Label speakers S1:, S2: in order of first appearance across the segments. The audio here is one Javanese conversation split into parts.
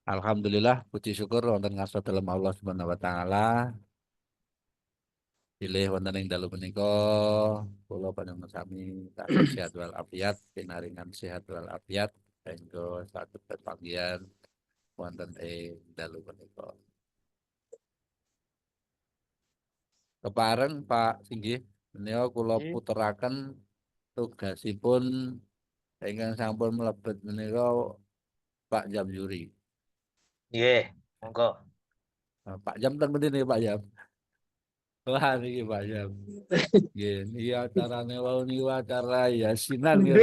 S1: Alhamdulillah, puji syukur wonten ngarsa dalem Allah Subhanahu wa taala. Pilih wonten ing dalu menika kula panjenengan sami taksih sehat wal afiat, pinaringan sehat wal afiat sehingga saged pepanggihan wonten ing dalu menika. Kepareng Pak Singgih menika kula puteraken tugasipun ingkang sampun mlebet menika Pak Jamyuri.
S2: Nggih, monggo.
S1: Pak Jam ten pundi niki Pak Jam? Wah niki Pak Jam. Nggih, niki acarane wau niku acara yasinan niku.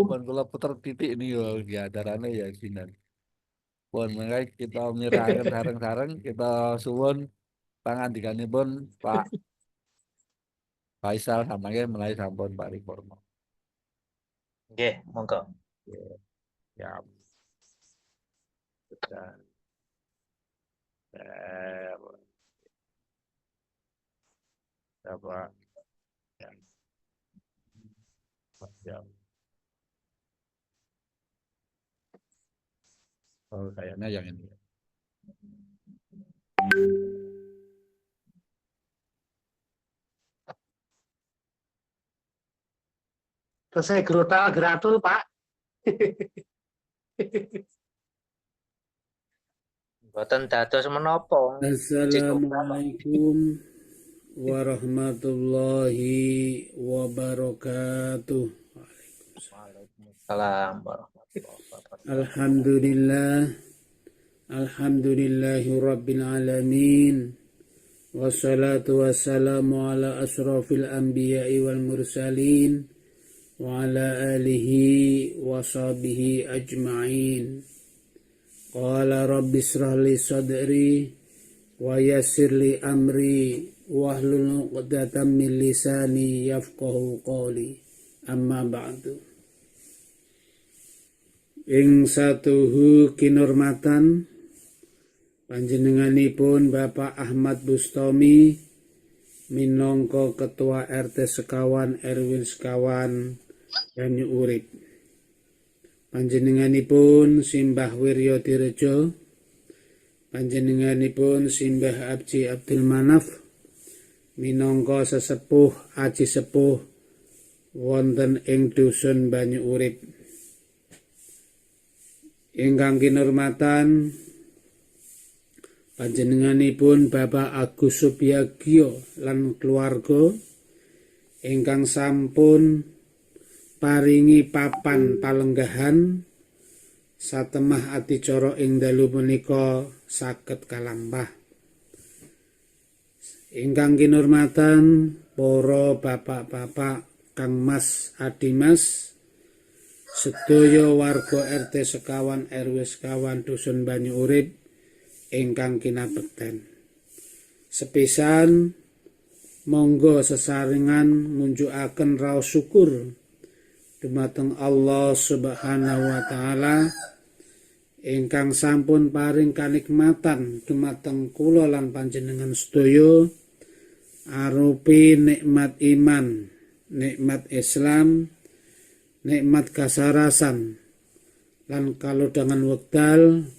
S1: Pun kula puter titik niku nggih acarane yasinan. Pun mengke kita mirahaken sareng-sareng kita suwun pangandikanipun Pak Faisal samangke menawi sampun Pak Riporno.
S2: Nggih, monggo.
S1: Ya. Pak. Ya. Oh, kayaknya yang ini.
S3: Terus saya gratul Pak.
S2: Mboten dados menapa.
S4: Assalamualaikum warahmatullahi wabarakatuh.
S2: Waalaikumsalam warahmatullahi wabarakatuh.
S4: Alhamdulillahi rabbil alamin. Wassalatu wassalamu ala asrafil anbiya'i wal mursalin wa ala alihi wa sahbihi ajma'in. Qala rabbi israh li sadri wa yassir li amri wahlul 'uqdatam min lisani yafqahu qawli. Amma ba'du. Ing satuhu kinurmatan panjenenganipun Bapak Ahmad Bustami minangka Ketua RT sekawan RW sekawan Banyu Urip. Panjenenganipun Simbah Wiryo Direjo, panjenenganipun Simbah Abji Abdul Manaf minangka sesepuh aji sepuh wonten ing dusun Banyu Urip. Ingkang kinurmatan panjenenganipun Bapak Agus Subyagyo lan keluarga ingkang sampun paringi papan palenggahan satemah adicara ing dalu menika saged kalambah. Ingkang kinurmatan para bapak-bapak, kangmas, adimas, sedaya warga RT sekawan RW sekawan dusun Banyu Urip ingkang kinabekten. Sepisan monggo sesarengan munjukaken raos syukur dumateng Allah Subhanahu wa taala ingkang sampun paring kanikmatan dumateng kula lan panjenengan sedaya arupi nikmat iman, nikmat Islam, nikmat kasarasan lan kalodhangan wekdal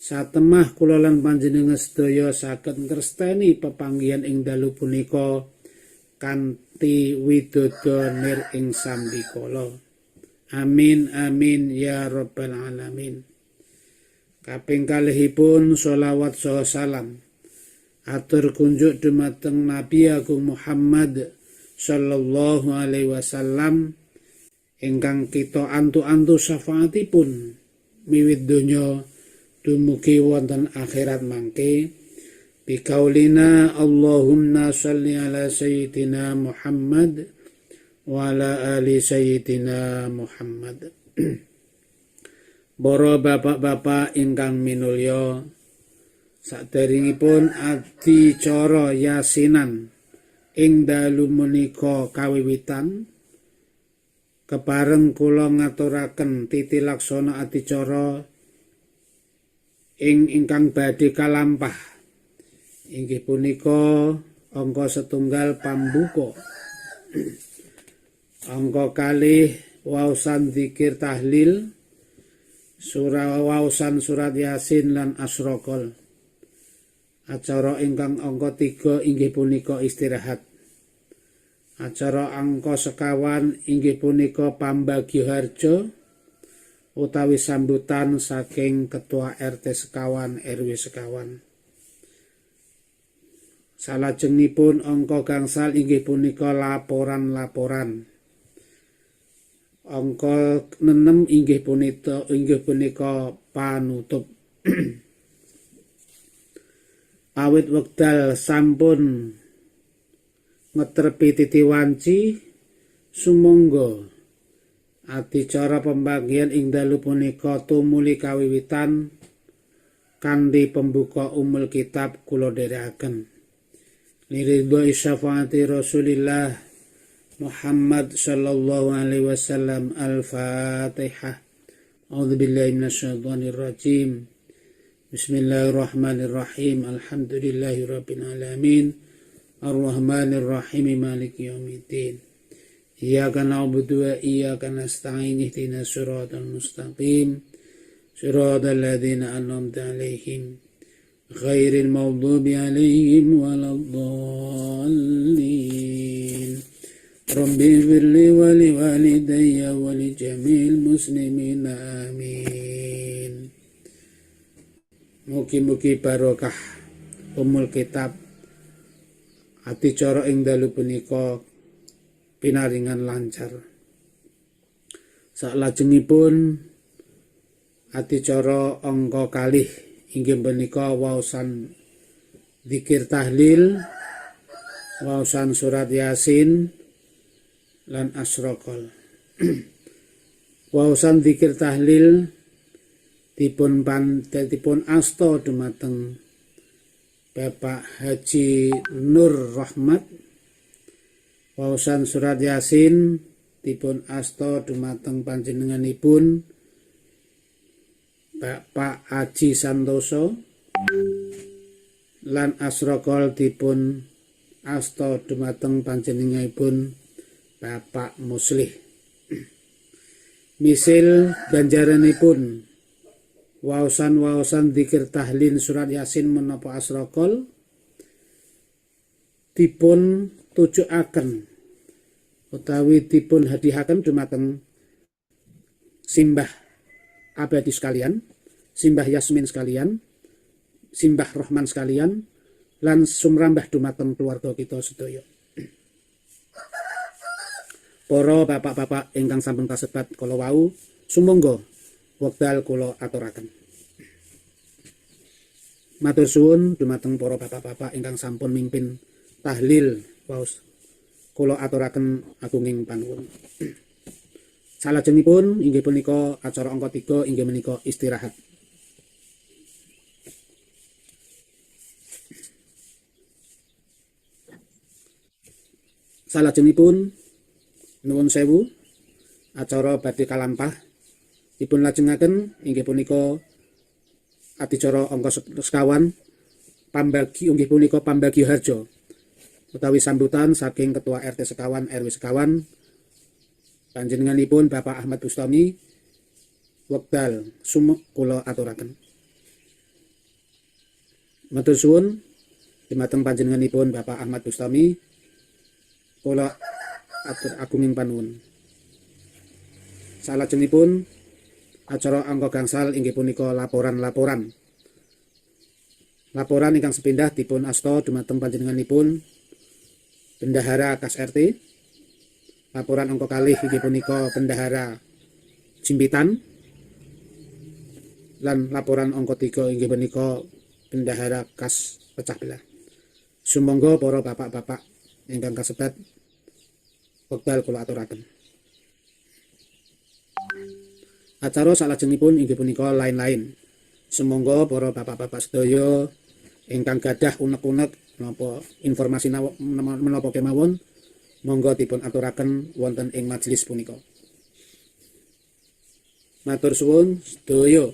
S4: satemah kula lan panjenengan sedaya saged ngresteni pepanggihan ing dalu punika kanthi widodo nir ing sambikala. Amin amin ya rabbal alamin. Kaping kalihipun sholawat saha salam atur kunjuk dumateng Nabi Agung Muhammad sallallahu alaihi wasallam ingkang kita antu-antu syafaatipun miwit donya dumugi wonten akhirat mangke. Bikaulina Allahumma salli ala sayyidina Muhammad wa ala ali sayyidina Muhammad. Para bapak-bapak ingkang minulya, saderengipun adicara yasinan ing dalu menika kawiwitan, kepareng kula ngaturaken titi laksana adicara ingkang badhe kalampah. Inggih punika angka setunggal pambuka, angka kalih waosan zikir tahlil, waosan surat Yasin lan asrokol. Acara ingkang angka 3 inggih punika istirahat. Acara angka sekawan inggih punika pambagio harja utawi sambutan saking ketua RT sekawan RW sekawan. Salajengipun angka gangsal inggih punika laporan-laporan. Angka 6 inggih punika panutup. Awit wekdal sampun ngetrepi titi wanci, sumangga adicara pembagian ing dalu punika tumuli kawiwitan kanthi pembuka umul kitab kula dherekaken. Liridho syafaati Rasulillah Muhammad sallallahu alaihi wasallam. Al-Fatihah. A'udzubillahi minasyaitonir rajim. Bismillahirrahmanirrahim. Alhamdulillahirabbil alamin. Arrahmanir rahim. Maliki yaumiddin. Iyyaka na'budu wa iyyaka nasta'in. Ihdinas siratal mustaqim. Siratal ladzina an'amta 'alaihim ghairil maghdubi 'alaihim waladdallin. Rabbi ighfirli wa liwalidayya wa li jami'il muslimin. Amin. Mugi-mugi barokah umul kitab adicara ing dalu punika pinaringan lancar. Salajengipun adicara angka kalih inggih punika waosan zikir tahlil, waosan surat Yasin lan asrokol. Waosan zikir tahlil dipun asta dumateng Bapak Haji Nur Rahmat. Waosan surat Yasin dipun asta dumateng panjenenganipun Bapak Haji Santoso, lan asrokol dipun asta dumateng panjenenganipun Bapak Muslih. Misil ganjaranipun waosan zikir tahlil surat Yasin menapa asrokol dipun tujuaken utawi dipun hadihaken dumateng simbah abadi sekalian, simbah Yasmin sekalian, simbah Rahman sekalian, lan sumrambah dumateng keluarga kita sedaya. Para bapak-bapak ingkang sampun kasebat kala wau, sumangga wekdal kula aturaken. Matur suwun dumateng para bapak-bapak ingkang sampun mimpin tahlil waos kula aturaken agunging panuwun. Salajengipun inggih punika acara angka 3 inggih menika istirahat. Salajengipun nuwun sewu acara badhe kalampah dipun lajengaken inggih punika adicara angka sekawan pambagi inggih punika pambagi harja utawi sambutan saking ketua RT sekawan RW sekawan panjenenganipun Bapak Ahmad Bustami. Wekdal sumek kula aturaken. Matur suwun dumateng panjenenganipun Bapak Ahmad Bustami, kula atur agunging panuwun. Salajengipun acara angka gangsal inggih punika laporan-laporan. Laporan ingkang sepindah dipun asta dumateng panjenenganipun Bendahara Kas RT. Laporan angka kalih inggih punika Bendahara Jimpitan. Lan laporan angka 3 inggih punika Bendahara Kas Pecah Belah. Sumangga para bapak-bapak ingkang kasebat wekdal kula aturaken. Acara salajengipun inggih punika lain-lain. Sumangga para bapak-bapak sedaya ingkang gadah unek-unek menapa informasi menapa kemawon monggo dipun aturaken wonten ing majelis punika. Matur suwun sedaya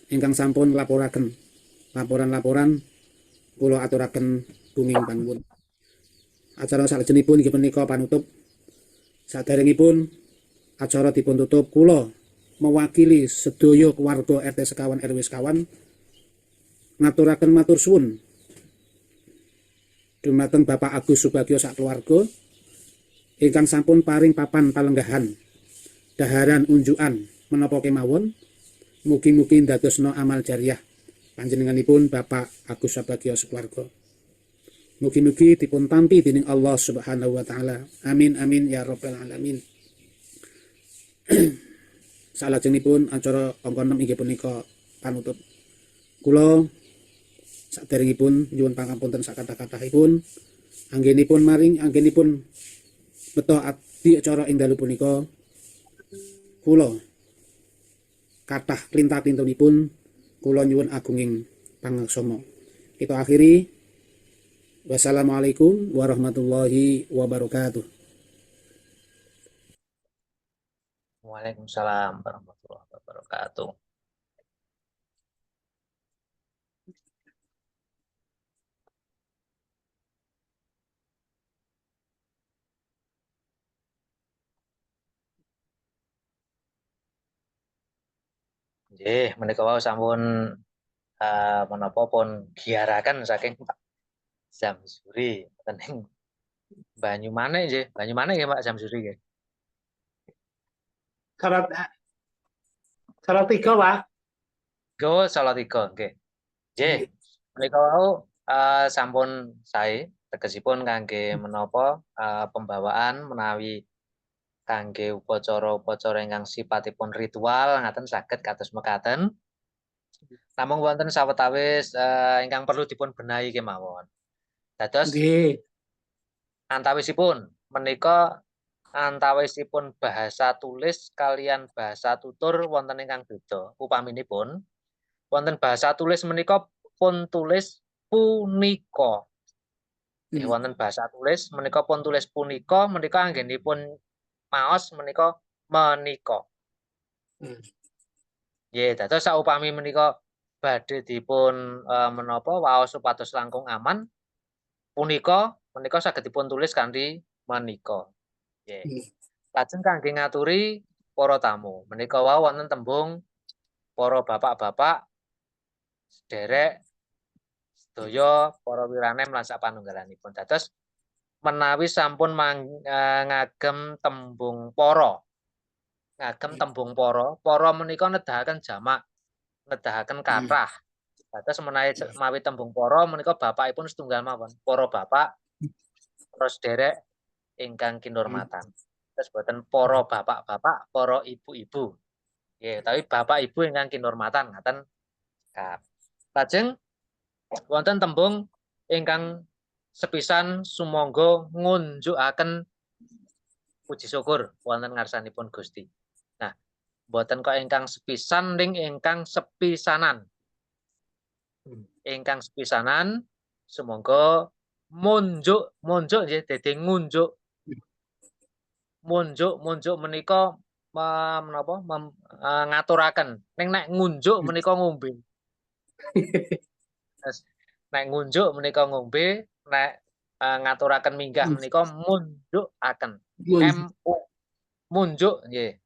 S4: ingkang sampun laporaken laporan-laporan kula aturaken gunging panuwun. Acara salajengipun inggih punika panutup. Saderengipun acara dipun tutup, kula mewakili sedaya keluarga RT sekawan RW sekawan ngaturaken matur suwun dumateng Bapak Agus Subagio sak keluarga ingkang sampun paring papan palenggahan daharan unjukan menapa kemawon. Mugi-mugi ndadosna amal jariah panjenenganipun Bapak Agus Subagio sekeluarga. Mugi-mugi dipun tampi dening Allah Subhanahu wa taala. Amin amin ya rabbal alamin. Salajengipun acara angka 6 inggih punika panutup. Kula saderengipun nyuwun pangapunten sakatah-katahipun anggenipun beto adi acara ing dalu punika kula kathah klintah-klintunipun kula nyuwun agunging pangaksama. Kita akhiri. Wassalamualaikum warahmatullahi wabarakatuh.
S2: Waalaikumsalam warahmatullahi wabarakatuh. Nggih, menika wau sampun menapa pun giaraken saking Pak Zamzuri tening Banyumane nggih. Banyumane nggih Pak Zamzuri nggih.
S3: Salatiga, Pak.
S2: Go Salatiga nggih. Nggih, menika wau sampun sae tegesipun kangge menapa pembawaan menawi kangge upacara-upacara ingkang sipatipun ritual ngaten saged kados mekaten. Namung wonten sawetawis ingkang perlu dipun benahi kemawon. Dados
S3: Nggih.
S2: antawisipun menika antawisipun bahasa tulis kalian bahasa tutur wonten ingkang beda. Upaminipun wonten bahasa tulis menika pun tulis punika. Wonten bahasa tulis menika pun tulis punika, menika anggenipun maos menika menika. Nggih, dados saupami menika badhe dipun menapa waos supados langkung aman, punika menika saged dipun tulis kanthi menika. Nggih. Lajeng kangge ngaturi para tamu, menika wau wonten tembung para bapak-bapak, sederek, sedaya para wiranem lan sapanunggalanipun. Dados menawi sampun ngagem tembung para, para menika nedahaken jamak, nedahaken kathah. Dados menawi mawi tembung para menika bapakipun setunggal mawon, para bapak, para sederek ingkang kinurmatan. Terus boten para bapak-bapak, para ibu-ibu. Nggih, tapi bapak ibu ingkang kinurmatan ngaten. Lajeng wonten tembung ingkang sepisan sumangga ngunjukaken puji syukur wonten ngarsanipun Gusti. Nah, boten kok ingkang sepisan ning ingkang sepisanan. Ingkang sepisanan sumangga munjuk nggih dadi ngunjuk. Munjuk menika menapa ngaturaken. Ning nek ngunjuk menika ngombe. Nek ngunjuk menika ngombe, nek ngaturaken minggah menika munjukaken. Munjuk nggih.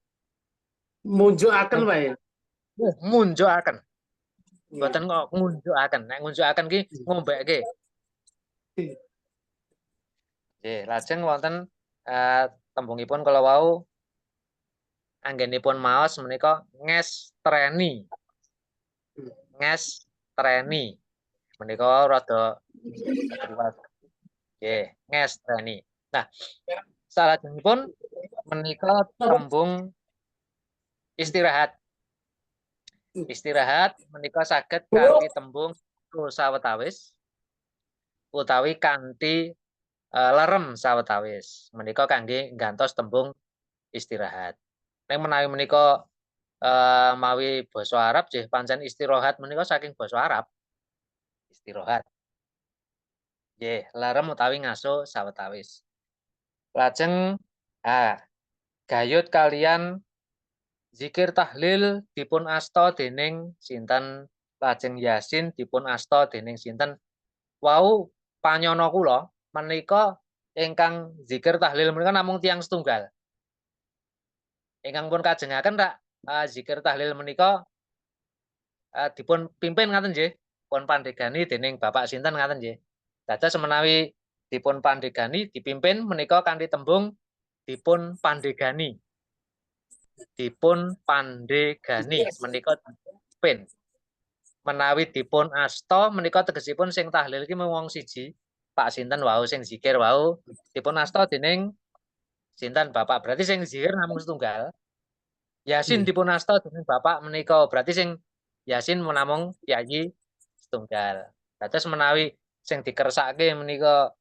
S3: Munjukaken wae.
S2: Munjukaken. Mboten kok ngunjukaken. Nek ngunjukaken ki ngombekke. Nggih, lajeng wonten tembungipun kala wau anggenipun maos menika ngestreni. Ngestreni. Menika rada nggih, ngestreni. Nah, salajengipun menika tembung istirahat. Istirahat menika saged kanthi tembung sawetawis utawi kanthi lerem sawetawis. Menika kangge nggantos tembung istirahat. Ning menawi menika mawi basa Arab nggih pancen istirahat menika saking basa Arab. Istirahat. Nggih, lerem utawi ngaso sawetawis. Lajeng gayut kalian zikir tahlil dipun asta dening sinten, lajeng yasin dipun asta dening sinten. Wau panyana kula menika ingkang zikir tahlil menika namung tiyang setunggal. ingkang pun kajengaken rak zikir tahlil menika dipun pimpin ngaten nggih, pun pandegani dening Bapak sinten ngaten nggih. Dados menawi dipun pandegani dipimpin menika kanthi tembung dipun pandegani. Dipun pandegani menika dipimpin. Menawi dipun asta menika tegesipun sing tahlil iki mung wong siji, Pak sinten wau sing zikir wau dipun asta dening sinten Bapak, berarti sing zikir namung setunggal. Yasin dipun asta dening Bapak menika berarti sing Yasin namung yayi setunggal. Dados menawi sing dikersake menika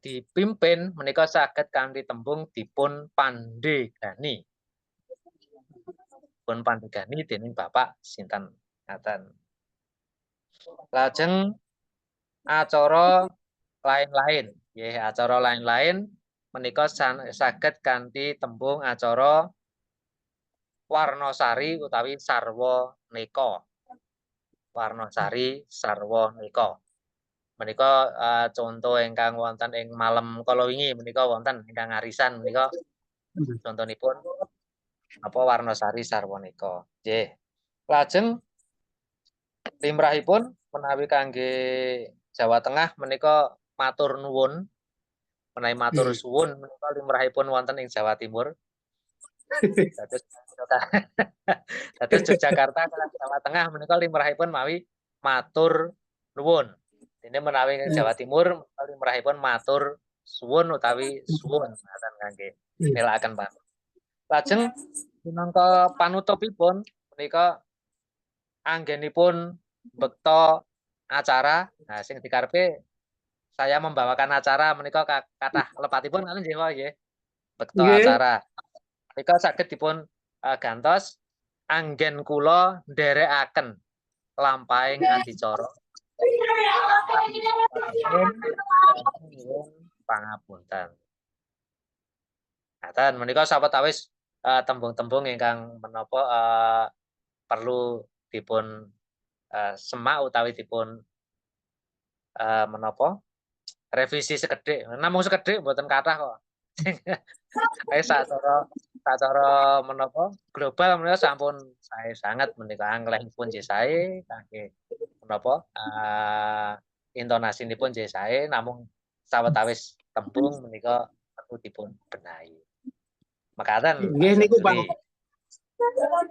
S2: dipimpin menika saged kanthi tembung dipun pandegani. Dipun pandegani dening Bapak sinten ngaten. Lajeng acara lain-lain, nggih acara lain-lain menika saged kanthi tembung acara Warnasari utawi sarwa neka. Warnasari sarwa neka. Menika contoh ingkang wonten ing malem kala wingi menika wonten ingkang arisan menika contonipun apa Warnasari sarwa neka. Nggih. Lajeng limrahipun menawi kangge Jawa Tengah menika matur nuwun. Menawi matur suwun menika limrahipun wonten ing Jawa Timur. Dados Yogyakarta lan Jawa Tengah menika limrahipun mawi matur nuwun. Dene menawi ing Jawa Timur limrahipun matur suwun utawi suwun ngaten kangge nilakaken panuwun. Lajeng minangka panutupipun menika anggenipun bekta acara. Nah sing dikarepe saya membawakan acara menika kathah lepatipun ngaten nggih Pak nggih. Bekta acara. Menika saged dipun gantos anggen kula nderekaken lampahing adicara. Pangapunten. Ngaten menika sawetawis tembung-tembung ingkang menapa perlu dipun semak utawi dipun menapa revisi sekedhik. Namung sekedhik mboten kathah kok. Sacara menapa global menika sampun sae sanget menika angklehipun nggih sae kangge menapa intonasinipun nggih sae namung sawetawis tembung menika perlu dipun benahi. Mekaten
S3: Nggih niku Bang.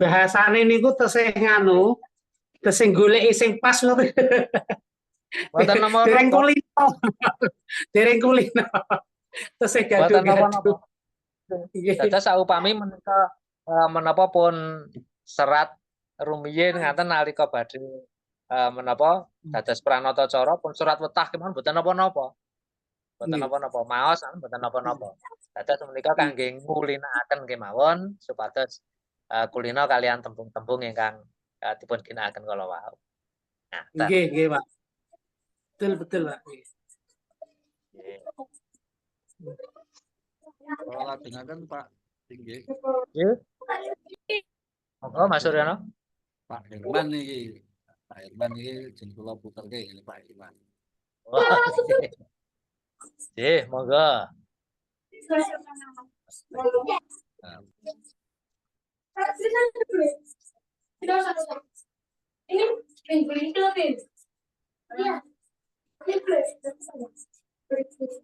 S3: Bahasane niku tesih nganu, tesih goleki sing pas ngoten.
S2: Wonten nomor
S3: Dereng kulino. Dereng kulino. Tesih gaduh-gaduh.
S2: Dados saupami menika menapa pun serat rumiyin ngaten nalika badhe menapa dados pranata cara pun surat wetah kemawon mboten napa-napa. Mboten napa-napa, maos mboten napa-napa. Dados menika kangge ngulinakaken kemawon supados kulina kalian tembung-tembung ingkang dipun ginakaken kala wau. Nah,
S3: Nggih, Pak. Betul, Pak.
S1: Kalau lajengaken Pak Tinggi,
S2: nggih. Monggo Mas Suryono.
S1: Pak Herman iki. Pak Herman iki jeneng kula puterke ini Pak Herman.
S2: Nggih, monggo.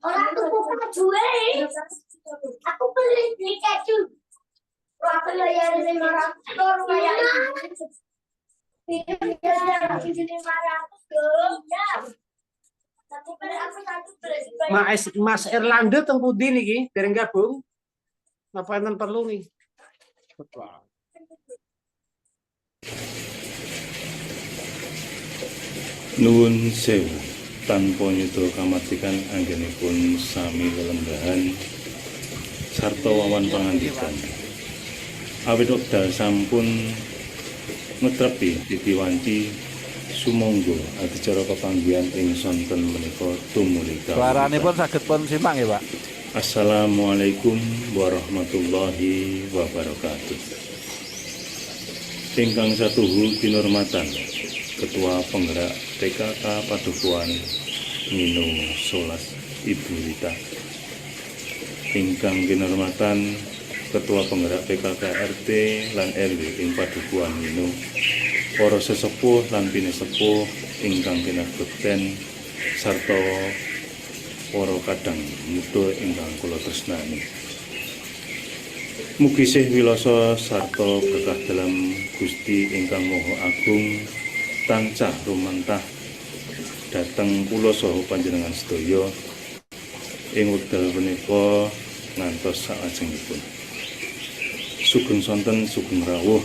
S5: Orang tuh bukan jual. Aku beli tiket tuh. Aku bayar 500 baru bayar.
S3: Mas Erlando teng pundi niki dereng gabung. Napa enten perlu nih?
S6: Nuwun sewu tanpa nyuda kamardikan anggenipun sami lelenggahan sarta wawan pangandikan. Awit wekdal sampun ngetrepi titiwanci sumangga adicara kepanggihan ing sonten menika tumuli
S1: Suaranipun saged pun simak nggih Pak.
S6: Assalamualaikum warahmatullahi wabarakatuh. Ingkang satuhu kinurmatan Ketua Penggerak PKK Padukuhan Mino Solas Ibu Rita. Ingkang kinurmatan Ketua Penggerak PKK RT lan RW ing Padukuhan Mino, para sesepuh lan pinesepuh ingkang kinabekten sarta para kadang muda ingkang kula tresnani. Mugi sih wilasa sarta berkah dalam Gusti ingkang Maha Agung tansah rumantah dhateng kula saha panjenengan sedaya ing wekdal punika ngantos salajengipun. Sugeng sonten sugeng rawuh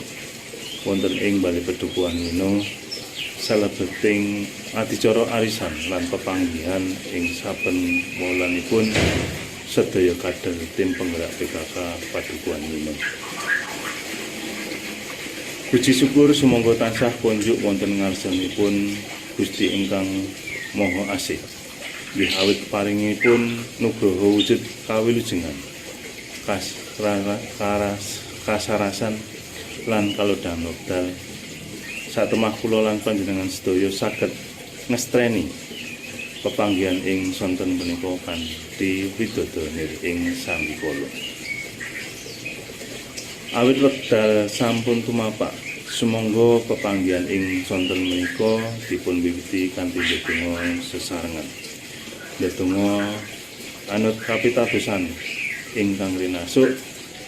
S6: wonten ing Bali Padukuhan Mino salebeting adicara arisan lan pepanggihan ing saben wulanipun sedaya kader tim penggerak PKK Padukuhan Mino. Puji syukur sumangga tansah kunjuk wonten ngarsanipun Gusti ingkang Maha Asih. Nggih awit paringipun nugraha wujud kawilujengan, kasarasan lan kalodhan wekdal satemah kula lan panjenengan sedaya saged ngestreni pepanggihan ing sonten punika kanthi widodonir ing sambikala. Awit wekdal sampun tumapak, sumangga pepanggihan ing sonten menika dipun wiwiti kanthi ndedonga sesarengan. Ndedonga anut kapitadosan ingkang rinasuk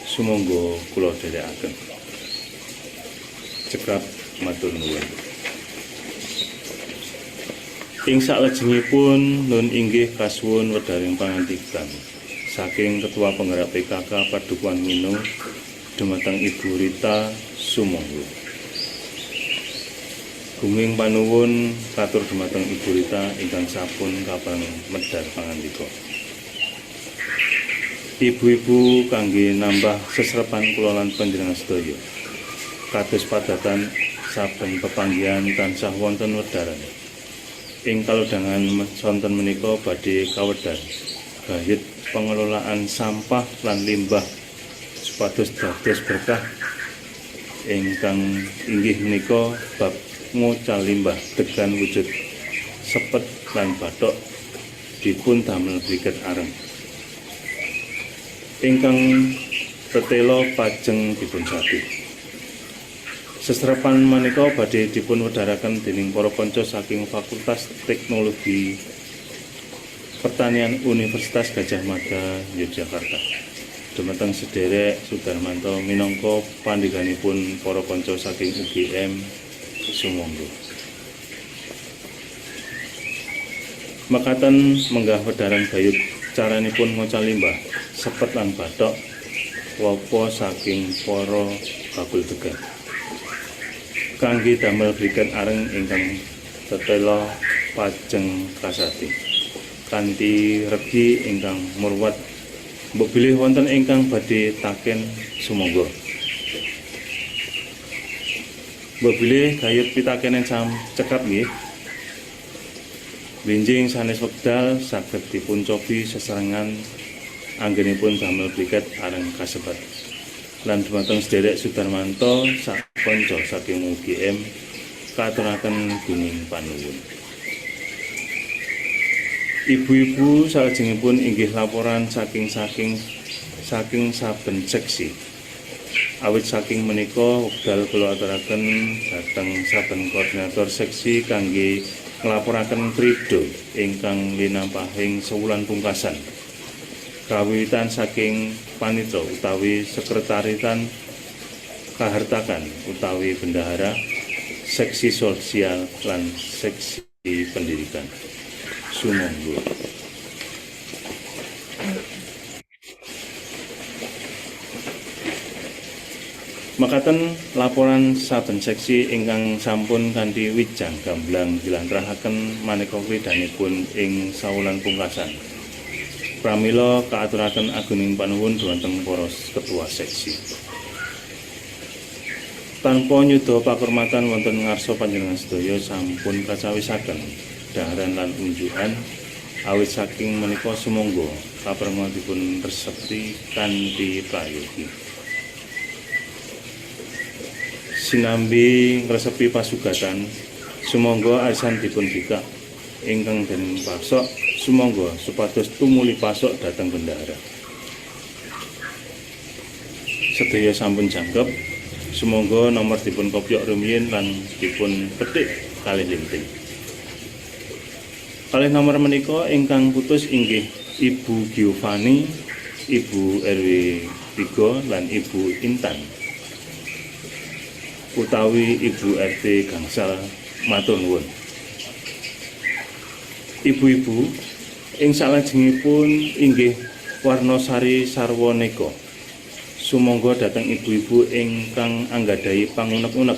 S6: sumangga kula dherekaken. Cekrap matur nuwun. Ing salajengipun nun inggih kasuwun wedharing pangandikan saking Ketua Penggerak PKK Padukuhan Mino dumateng Ibu Rita Sumangga. Gunging panuwun katur dumateng Ibu Rita ingkang sampun kapareng medhar pangandika. Ibu-ibu kangge nambah sesrepan kula lan panjenengan sedaya. Kados padatan saben pepanggihan tansah wonten wedharan. Ing kalodhangan sonten menika badhe kawedhar gayut pengelolaan sampah lan limbah supados dados berkah ingkang inggih menika bab ngocal limbah degan wujud sepet lan bathok dipun damel briket areng. Ingkang tetela pajeng dipun sapi. Sesrepan menika badhe dipun wedharaken dening para kanca saking Fakultas Teknologi Pertanian Universitas Gadjah Mada Yogyakarta. Dumateng sederek Sudarmanto minangka pandheganipun para kanca saking UGM Sumangga. Mekaten menggah wedharan gayut caranipun ngocal limbah sepet lan bathok wapa saking para bakul degan. Kangge damel briket areng ingkang tetela pajeng kasati kanthi regi ingkang murwat mbok bilih wonten ingkang badhe taken sumangga. Mbok bilih gayut pitakenen sam cekap nggih. Benjing sanes wekdal saged dipun cobi sesarengan anggenipun damel briket areng kasebat. Lan dumateng sederek Sudarmanto sakonco saking UGM katuraken gunging panuwun. Ibu-ibu salajengipun inggih laporan saking saben seksi. Awit saking menika wekdal kula aturaken dhateng saben koordinator seksi kangge nglaporaken kridho ingkang linampahing sewulan pungkasan. Kawiwitan saking panitra utawi sekretaritan kahartakan utawi bendahara, seksi sosial lan seksi pendidikan. Sumangga. Makaten laporan saben seksi ingkang sampun kanthi wijang gamblang dilantrahaken maneka kridanipun ing sawulan pungkasan. Pramila kaaturaken aguning panuwun dhumateng para ketua seksi. Tanpa nyuda pakurmatan wonten ngarsa panjenengan sedaya sampun kacawisaken dhaharan lan unjukan awit saking menika sumangga kapremen dipun resepti kanthi prayogi. Sinambi ngresepi pasugatan sumangga arisan dipun bikak ingkang dening pasok sumangga supados tumuli pasok dhateng bendahara. sedaya sampun jangkep. Sumangga nomor dipun kopyok rumiyin lan dipun petik kalih linting. Kalih nomor menika ingkang putus inggih Ibu Giovanni, Ibu RW 3 lan Ibu Intan utawi Ibu RT gangsal matur nuwun. Ibu-ibu ing salajengipun inggih Warnosari Sarwaneka. Sumangga dhateng ibu-ibu ingkang anggadhahi pangunek-unek,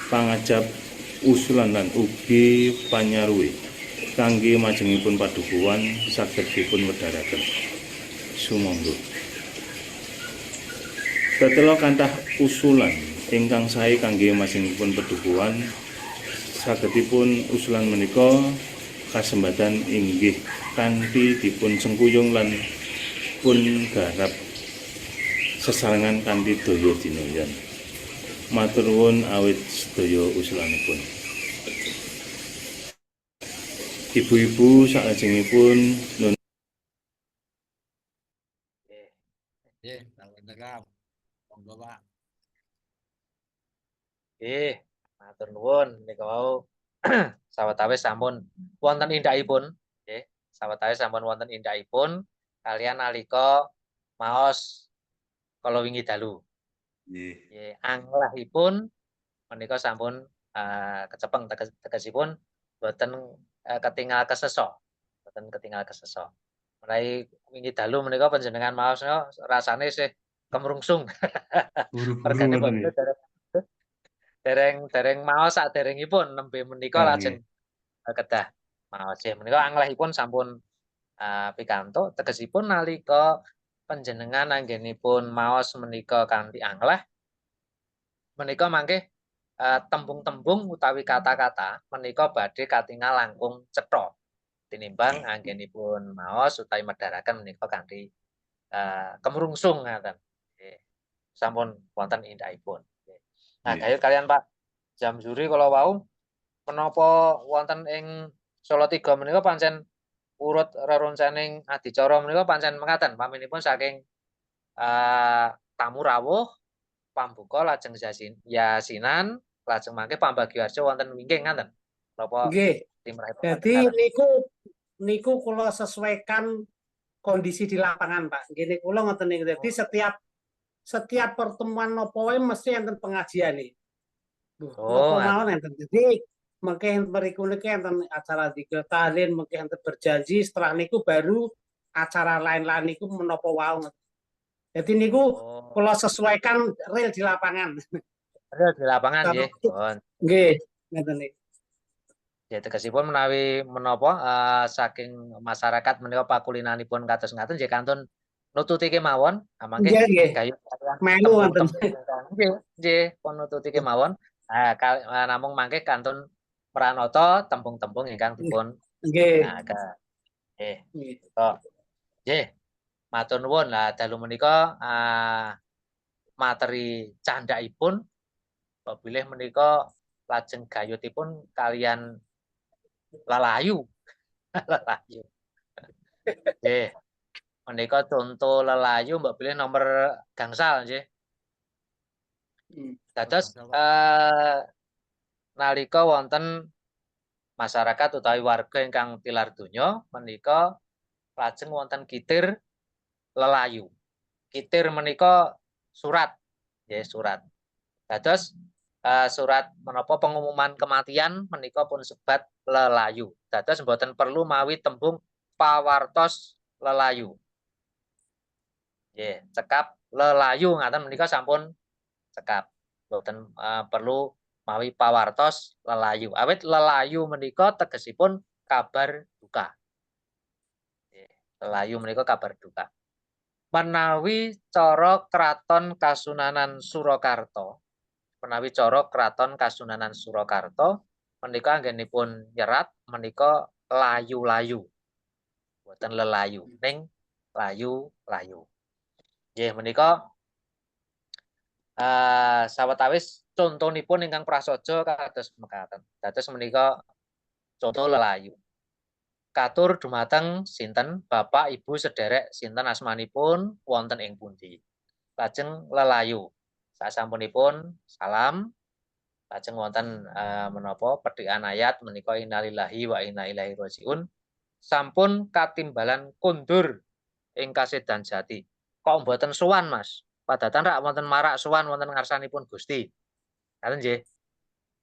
S6: pangajap, usulan lan ugi panyaruwe kangge majengipun padukuhan saged dipun wedharaken. Sumangga. Tetelo kantah usulan ingkang sae kangge majengipun padukuhan sagedipun usulan menika kasembatan inggih kanthi dipun sengkuyung lan pun garap sesarengan kanthi daya dinoyan. Matur nuwun awit sedaya usulanipun. Ibu-ibu salajengipun nun
S1: Nggih, sampun cekap. Monggo, Pak.
S2: Matur nuwun menika wau sawetawis sampun wonten indahipun, nggih. Sawetawis sampun wonten indahipun kalian nalika maos kala wingi dalu. Nggih, anglahipun menika sampun kecepeng tegesipun boten ketinggal kesesa. Boten ketinggal kesesa. Mulai wingi dalu menika panjenengan maos rasane isih kemrungsung. Regane boten dereng maos saderengipun nembe menika lajeng kedah maos. Menika anglahipun sampun pikantuk tegesipun nalika panjenengan anggenipun maos menika kanthi anglah menika mangke tembung-tembung utawi kata-kata menika badhe katingal langkung cetha tinimbang anggenipun maos utawi medharaken menika kanthi kemrungsung ngaten. Nggih. Sampun wonten indahipun. Nah, gayut kalian Pak Jamsuri kala wau menapa wonten ing Solo 3 menika pancen urut reroncaning adicara menika pancen mekaten paminipun saking tamu rawuh pambuka lajeng yasinan lajeng mangke pambagioarja wonten wingking ngaten. Napa
S3: Nggih.
S2: timrahipun
S3: Jadi niku kula sesuaikan kondisi di lapangan, Pak. Nggih kula ngoten niku. Jadi setiap pertemuan napa wae mesti enten pengajian nih. Napa mawon enten. Jadi mengke mriku niki enten acara zikir tahlil, mengke enten berjanji setelah niku baru acara lain-lain niku menapa wae. Jadi niku kula sesuaikan real di lapangan.
S2: Real di lapangan nggih.
S3: Nggih, ngeten niku.
S2: Ya tegesipun menawi menapa saking masyarakat menika pakulinanipun kados ngaten nggih kantun nututi kemawon mangke gayut
S3: melu wonten.
S2: Nggih, pun nututi kemawon. Namung mangke kantun pranata tembung-tembung ingkang dipun
S3: nggih.
S2: Nggih. Matur nuwun. Lah dalu menika materi candhaipun bilih menika lajeng gayutipun kalian lelayu. Lelayu. Nggih. Menika contoh lelayu mbok pilih nomor gangsal nggih. Dados nalika wonten masyarakat utawi warga ingkang tilar donya menika lajeng wonten kitir lelayu. Kitir menika surat nggih, surat. Dados surat menapa pengumuman kematian menika pun sebat lelayu. Dados mboten perlu mawi tembung pawartos lelayu. Nggih, cekap lelayu ngaten menika sampun cekap. Mboten perlu mawi pawartos lelayu. Awit lelayu menika tegesipun kabar duka. Nggih, lelayu menika kabar duka. Menawi cara Kraton Kasunanan Surakarta menawi cara Kraton Kasunanan Surakarta menika anggenipun nyerat menika layu-layu. Boten lelayu, ning layu-layu. Nggih menika sawetawis contonipun ingkang prasaja kados mekaten. Dados menika conto lelayu. Katur dumateng sinten Bapak Ibu sederek sinten asmanipun wonten ing pundi. lajeng lelayu. Sasampunipun salam lajeng wonten menapa pethikan ayat menika innalillahi wa inna ilaihi rajiun. Sampun katimbalan kondur ing kasedan jati. Kok mboten sowan, Mas? Padatan rak wonten marak sowan wonten ngarsanipun Gusti. Ngaten nggih.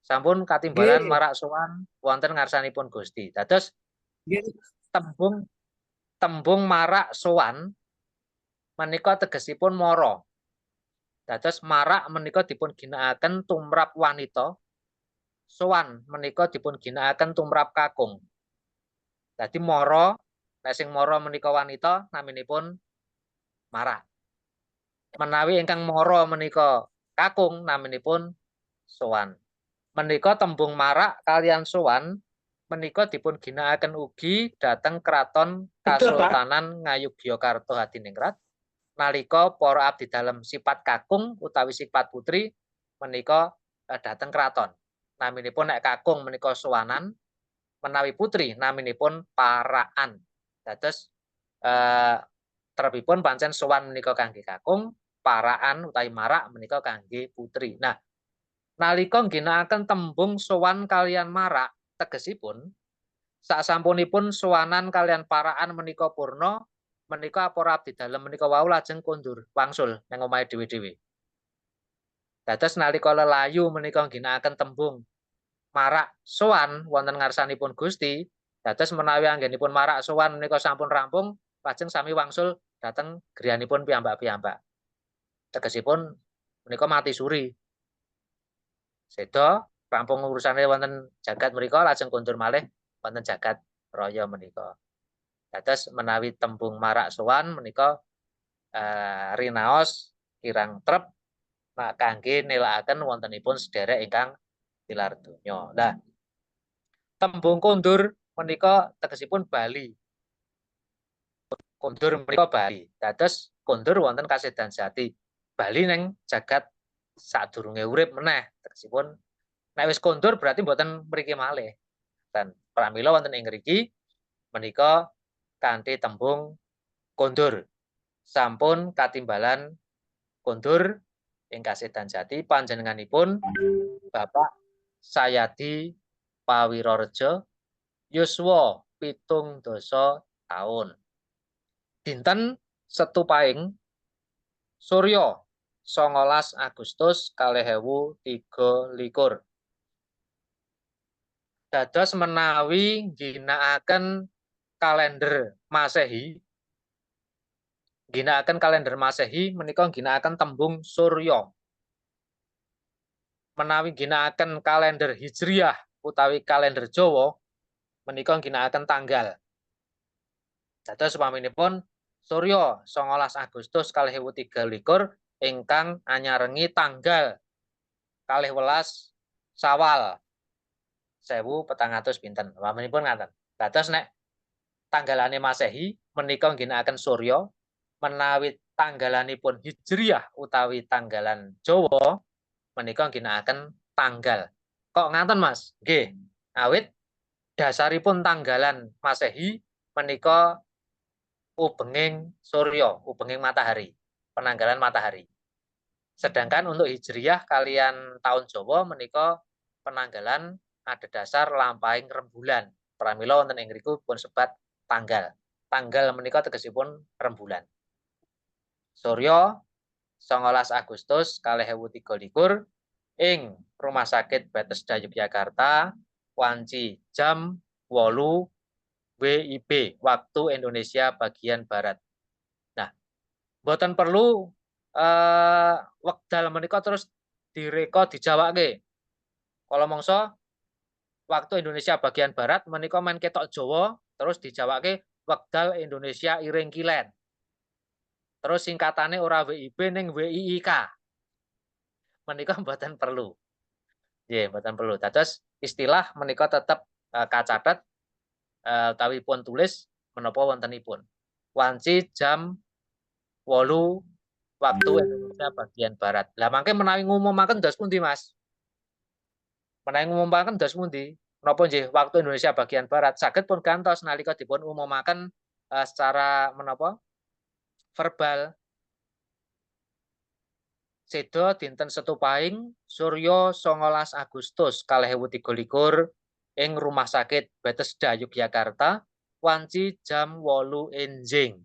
S2: Sampun katimbalan
S3: Nggih.
S2: marak sowan wonten ngarsanipun Gusti. Dados
S3: Nggih.
S2: tembung marak sowan menika tegesipun mara. Dados marak menika dipun ginakaken tumrap wanita. Sowan menika dipun ginakaken tumrap kakung. Dadi mara, nek sing mara menika wanita naminipun marak. Menawi ingkang mara menika kakung naminipun sowan. Menika tembung marak kalian sowan menika dipun ginakaken ugi dhateng kraton
S3: Betul, Pak.
S2: Kasultanan Ngayogyakarta Hadiningrat nalika para abdi dalem sifat kakung utawi sifat putri menika dhateng kraton. Naminipun nek kakung menika sowanan, menawi putri naminipun paraan. Dados trepipun pancen sowan menika kangge kakung, paraan utawi marak menika kangge putri. Nah, nalika ngginakaken tembung sowan kalian marak tegesipun sasampunipun sowanan kalian paraan menika purna menika para abdi dalem menika wau lajeng kondur wangsul nang omahe dhewe-dhewe. Dados nalika lelayu menika ngginakaken tembung marak sowan wonten ngarsanipun Gusti, dados menawi anggenipun marak sowan menika sampun rampung lajeng sami wangsul dhateng griyanipun piyambak-piyambak. Tegesipun menika mati suri. Seda rampung urusane wonten jagat mriku lajeng kondur malih wonten jagat raya menika. Dados menawi tembung marak sowan menika rinaos kirang trep kangge nilakaken wontenipun sedherek ingkang tilar donya. Nah, tembung kondur menika tegesipun bali. Kondur menika bali. Dados kondur wonten kasedan jati. Bali ning jagat sadurunge urip meneh. Tegesipun nek wis kondur berarti mboten mriki malih. Dan pramila wonten ing ngriki menika kanthi tembung kondur. Sampun katimbalan kondur ing kasedan jati panjenenganipun Bapak Sayadi Pawirorejo yuswa 70 taun. Dinten Setu Paing Surya 19 Agustus 2023. Dados menawi ngginakaken kalender Masehi menika ngginakaken tembung surya. Menawi ngginakaken kalender Hijriyah utawi kalender Jawa menika ngginakaken tanggal. Dados upaminipun surya 19 Agustus 2023 ingkang anyarengi tanggal 12 Sawal 1400 pinten. Upaminipun ngaten. Dados nek tanggalane Masehi menika ngginakaken surya, menawi tanggalanipun Hijriyah utawi tanggalan Jawa menika ngginakaken tanggal. Kok ngaten, Mas? Nggih. Awit dasaripun tanggalan Masehi menika ubenging surya, ubenging matahari, penanggalan matahari. Sedangkan untuk Hijriyah kalian tahun Jawa menika penanggalan ada dasar lampahing rembulan. Pramila wonten ing ngriku pun sebat tanggal. Tanggal menika tegesipun rembulan. Surya 19 Agustus 2023 ing Rumah Sakit Bethesda Yogyakarta wanci jam 8 WIB waktu Indonesia bagian barat. Nah, mboten perlu wekdal menika terus direka dijawake. Kalau mongso waktu Indonesia bagian barat menika men ketok Jawa terus dijawake wekdal Indonesia iring kilen. Terus singkatane ora WIB ning WIIK. Menika mboten perlu. Nggih, mboten perlu. Dados istilah menika tetep kacatet utawi pun tulis menapa wontenipun. Wanci jam 8 waktu Indonesia bagian barat. Lah mangke menawi ngumumaken dos pundi, Mas? Menawi ngumumaken dos pundi? Menapa nggih waktu Indonesia bagian barat saged pun gantos nalika dipun umumaken secara menapa verbal. Sedo dinten Setu Pahing Surya 19 Agustus 2023 ing Rumah Sakit Bethesda Yogyakarta wanci jam 8 enjing.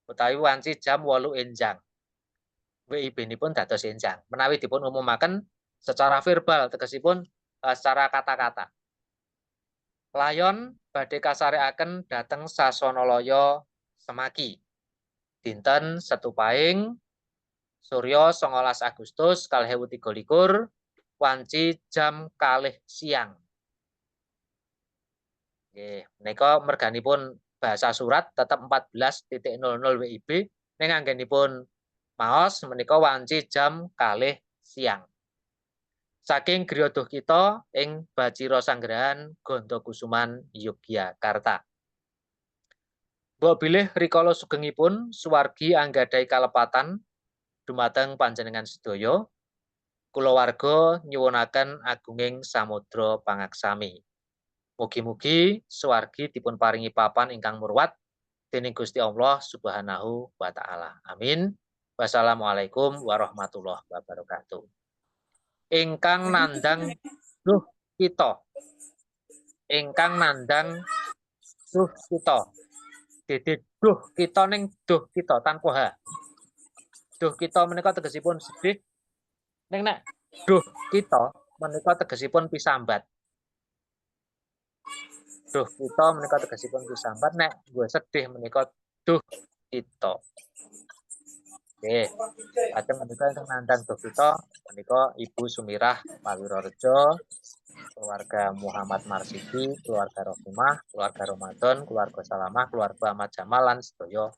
S2: Utawi wanci jam 8 enjang. WIB-nipun dados enjang. Menawi dipun umumaken secara verbal tegesipun secara kata-kata. Layon badhe kasareaken dhateng Sasanalaya Semaki. Dinten Setu Pahing Surya 19 Agustus 2023 wanci jam 2 siang. Nggih, menika merganipun bahasa surat tetap 14.00 WIB ning anggenipun maos menika wanci jam 2 siang. Saking griya duh kita ing Bacira Sanggrahan Gondokusuman Yogyakarta. Mbok bilih rikala sugengipun suwargi anggadhahi kalepatan dumateng panjenengan sedaya. Kulawarga nyuwunaken agunging samudra pangaksami. Mugi-mugi suwargi dipun paringi papan ingkang murwat dening Gusti Allah Subhanahu wa taala. Amin. Wassalamualaikum warahmatullahi wabarakatuh. Ingkang nandhang duh kita. Ingkang nandhang duh kita. Dede duh kita ning duh kita tanpa H. Duh kita menika tegesipun sedih. Ning nek duh kita menika tegesipun pisambat. Duh kita menika tegesipun pisambat, nek gue sedih menika duh kita. Oke, lajeng menika ingkang nandhang duh kita menika Ibu Sumirah Pawirorejo, keluarga Muhammad Marsidi, keluarga Rohimah, keluarga Ramadan, keluarga Salamah, keluarga Ahmad Jamal lan sedaya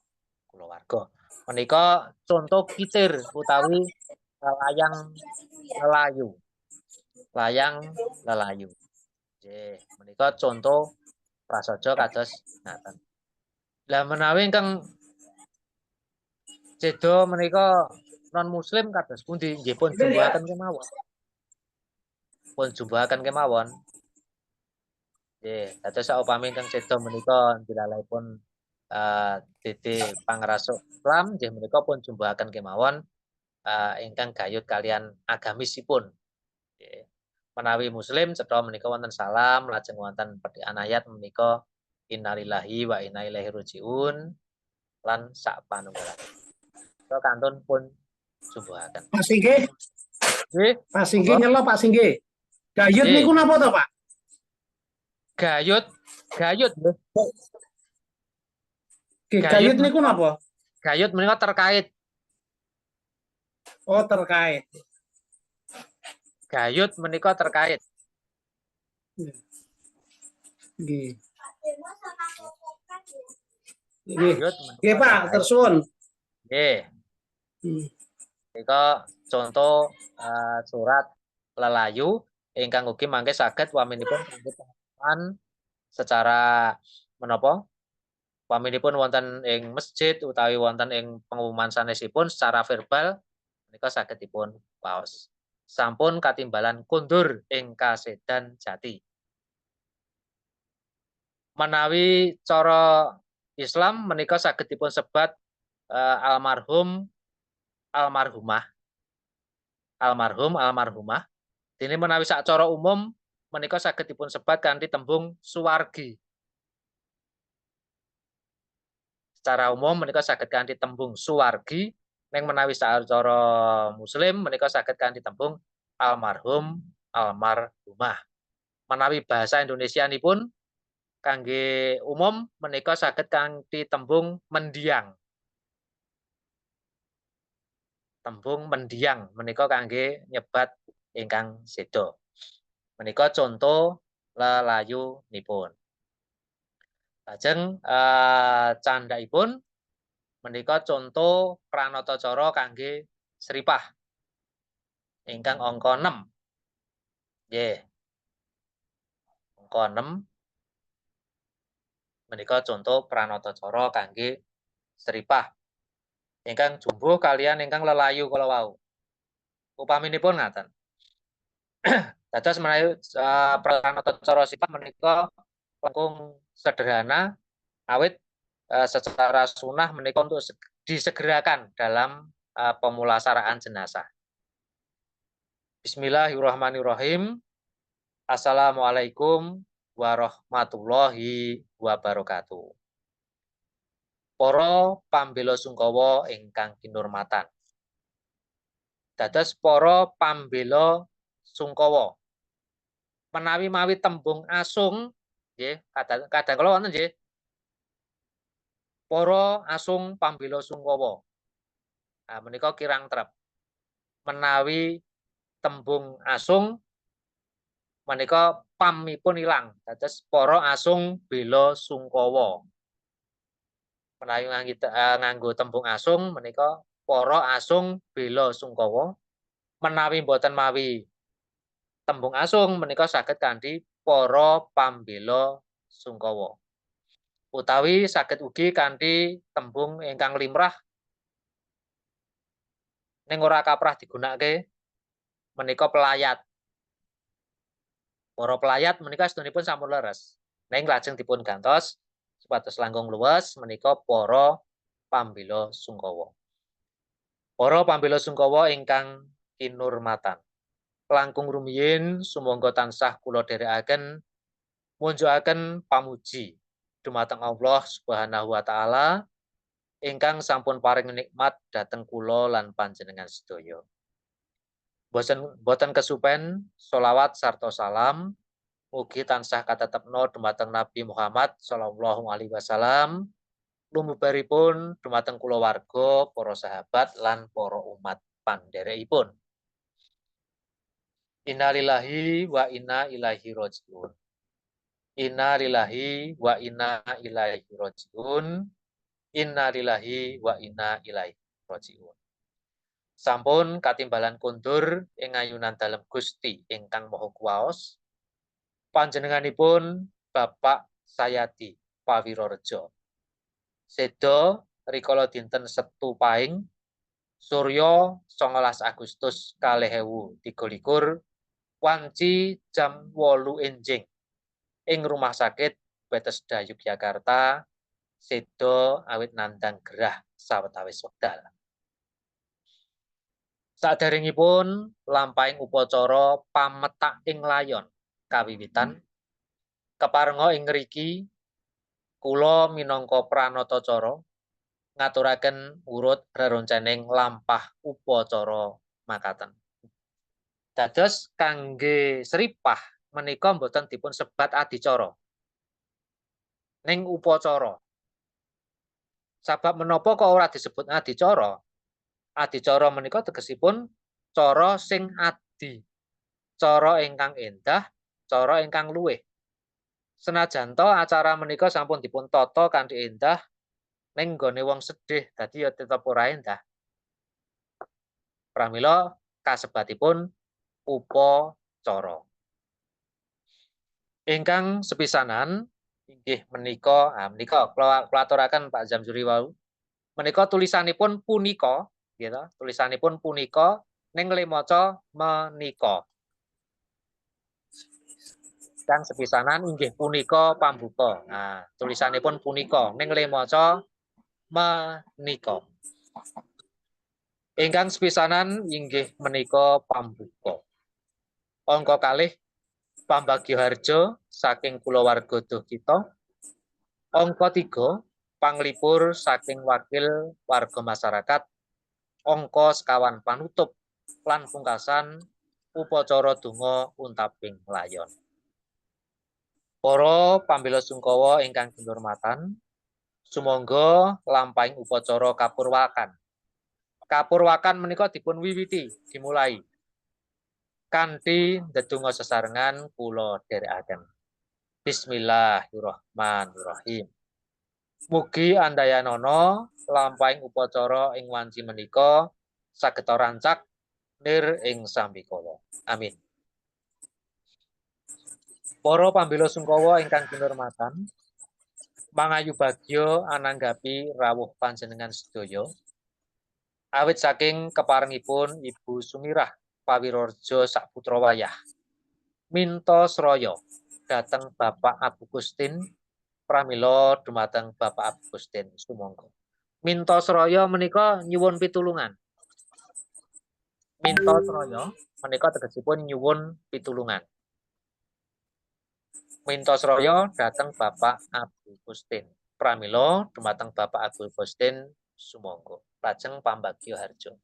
S2: keluarga. Menika contoh kitir utawi layang lelayu. Layang lelayu. Nggih, menika contoh prasaja kados ngaten. Lah menawi ingkang seda menika non muslim kados pundi? Nggih pun jumbahaken kemawon. Pun jumbahaken kemawon. Nggih, dados saupami ingkang seda menika dilalahipun dede pangrasuk Islam, nggih menika pun jumbahaken kemawon ingkang gayut kalian agamisipun. Nggih. Menawi muslim cetha menika wonten salam, lajeng wonten pedhikan ayat menika innalillahi wa inna ilaihi rajiun lan sak panunggalipun. Kantun pun jumbahaken.
S3: Pak Singgih,
S2: Nggih,
S3: Pak Singgih nyelo Pak Singgih. Gayut
S2: Nggih.
S3: niku napa to, Pak?
S2: gayut nggih.
S3: Gayut niku napa?
S2: Gayut menika terkait.
S3: Oh, terkait.
S2: Gayut menika terkait.
S3: Nggih. Nggih.
S2: Gayut
S3: Nggih, Pak, tersuwun.
S2: Nggih.
S3: Hmm.
S2: Menika contoh surat lelayu ingkang ugi mangke saged waminipun kangge pengumuman secara menapa? Waminipun wonten ing masjid utawi wonten ing pengumuman sanesipun secara verbal menika saged dipun waos. Sampun katimbalan kundur ing kasedan jati. Menawi cara Islam menika saged dipun sebat almarhum almarhumah. Dene menawi sak cara umum menika saged dipun sebat kanthi tembung suwargi. Secara umum menika saged kanthi tembung suwargi, ning menawi sacara muslim menika saged kanthi tembung almarhum almarhumah. Menawi bahasa Indonesianipun kangge umum menika saged kanthi tembung mendiang. Tembung mendiang menika kangge nyebat ingkang seda. Menika contoh lelayunipun. Lajeng candhaipun menika contoh pranata cara kangge sripah ingkang angka 6. Nggih. Angka 6 menika contoh pranata cara kangge sripah ingkang jumbuh kalian ingkang lelayu kala wau. Upaminipun ngaten. Dados menawi pranata cara sripah menika langkung sederhana awit secara sunah menika untuk disegerakan dalam pemulasaraan jenazah. Bismillahirrahmanirrahim. Assalamualaikum warahmatullahi wabarakatuh. Para pambela sungkawa ingkang kinurmatan. Dados para pambela sungkawa. Menawi mawi tembung asung, nggih, kadang kala wonten nggih. Para asung pambela sungkawa. Nah, menika kirang trep. Menawi tembung asung menika pamipun ilang. Dados para asung bela sungkawa. Menawi nganggo tembung asung menika para asung bela sungkawa. Menawi boten mawi tembung asung menika saged kanthi para pambela sungkawa. Utawi saged ugi kanthi tembung ingkang limrah ning ora kaprah digunakake menika pelayat. Para pelayat menika sedunipun sampun leres. Ning lajeng dipun gantos supados langkung luwes menika para pambela sungkawa. Para pambela sungkawa ingkang kinurmatan. Langkung rumiyin sumangga tansah kula dherekaken munjukaken pamuji dumateng Allah Subhanahu wa taala ingkang sampun paring nikmat dhateng kula lan panjenengan sedaya. Boten kesupen sholawat sarta salam mugi tansah katetepna dumateng Nabi Muhammad sallallahu alaihi wasallam lumubaripun dumateng kulawarga, para sahabat lan para umat pandherekipun. Innalillahi wa inna ilaihi rajiun. Innalillahi wa inna ilaihi rajiun. Innalillahi wa inna ilaihi rajiun. Sampun katimbalan kundur ing ayunan dalem Gusti ingkang Maha Kuwaos. Panjenenganipun Bapak Sayadi Pawirorejo. Seda rikala dinten Setu Pahing Surya 19 Agustus 2023 wanci jam 8 enjing ing Rumah Sakit Bethesda Yogyakarta seda awit nandhang gerah sawetawis wekdal. Saderengipun lampahing upacara pametak ing layon kawiwitan keparenga ing ngriki kula minangka pranatacara ngaturaken urut reroncening lampah upacara makaten. Dados kangge sripah menika boten dipun sebat adicara. Ning upacara. Sabab menapa kok ora disebut adicara? Adicara menika tegesipun cara sing adi. Cara ingkang endah, cara ingkang luwih. Senajan to acara menika sampun dipun tata kanthi endah ning nggone wong sedih dadi ya tetep ora endah. Pramila kasebatipun upacara. Ingkang sepisanan inggih menika, kula aturaken Pak Zamsuri wau. Menika tulisanipun punika, nggih to, tulisanipun punika ning lemaca menika. Kang sepisanan inggih punika pambuka. Nah, tulisanipun punika ning lemaca menika. Ingkang sepisanan inggih menika pambuka. Angka kalih pambagya harja saking kulawarga duh kita. Angka 3 panglipur saking wakil warga masyarakat. Angka sekawan panutup lan pungkasan upacara donga untaping layon. Para pambela sungkawa ingkang kinurmatan, sumangga lampahing upacara kapurwakan. Kapurwakan menika dipun wiwiti, dimulai kanthi ndedonga sesarengan kula dherekaken. Bismillahirrahmanirrahim. Mugi andayanana lampahing upacara ing wanci menika saged rancak nir ing sambikala. Amin. Para pambela sungkawa ingkang kinurmatan, mangayu bagya ananggapi rawuh panjenengan sedaya. Awit saking keparengipun Ibu Sumirah Pawirorejo saputra wayah. Minta sraya dhateng Bapak Abu Gustin pramila dumateng Bapak Abu Gustin sumangga. Minta sraya menika nyuwun pitulungan Minto Sraya menika tegesipun nyuwun pitulungan. Minto Sraya dhateng Bapak Abu Gustin. Pramila dumateng Bapak Abu Gustin sumangga. Lajeng pambagya harja.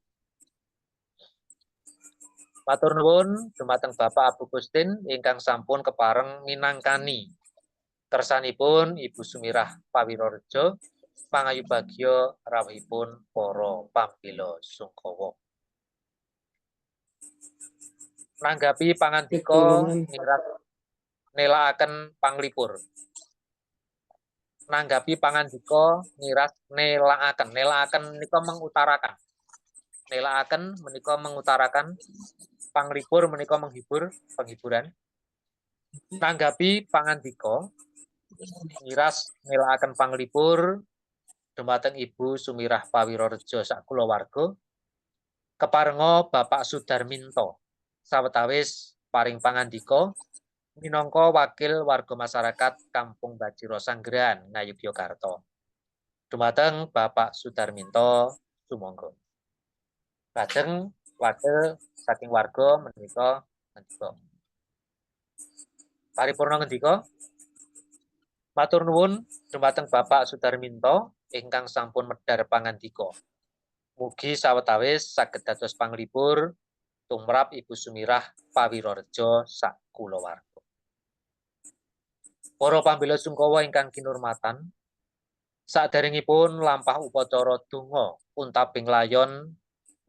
S2: Matur nuwun dumateng Bapak Abu Gustin ingkang sampun kepareng minangkani kersanipun Ibu Sumirah Pawirareja pangayu bagya rawuhipun para pambela Sungkawa. Nanggapi pangandika nirat nelakaken panglipur. Nanggapi pangandika nirat nelakaken menika mengutarakan. Nelakaken menika mengutarakan, panglipur menika menghibur, penghiburan. Nanggapi pangandika niras nelakaken panglipur dumateng Ibu Sumirah Pawirareja sak kulawarga keparenga Bapak Sudarminto sawetawis paring pangandika minangka wakil warga masyarakat Kampung Bajira Sanggeran Ngayogyakarta. Dumateng Bapak Sudarminto sumangga. Lajeng wakil saking warga menika ngendika. Paripurna ngendika. Matur nuwun dumateng Bapak Sudarminto ingkang sampun medhar pangandika. Mugi sawetawis saged dados panglipur tumrap Ibu Sumirah Pawirareja sak kulawarga. Para pambela Sungkawa ingkang kinurmatan, saderengipun lampah upacara donga untabing layon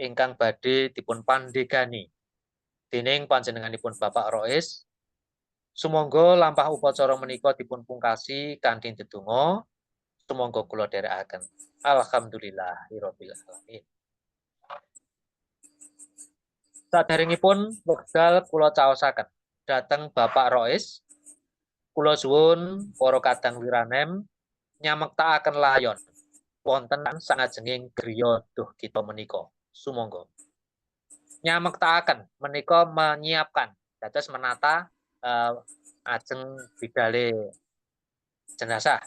S2: ingkang badhe dipun pandegani dening panjenenganipun Bapak Rois, sumangga lampah upacara menika dipun pungkasi kanthi ndedonga. Sumangga kula dherekaken. Alhamdulillahirabbil alamin. Saderengipun wekdal kula caosaken dhateng Bapak Rois, kula suwun para kadang wiranem nyamektakaken layon wonten sangajenging griya duh kita menika. Sumangga nyamektakaken menika menyiapkan dados menata ajeng bidale jenazah.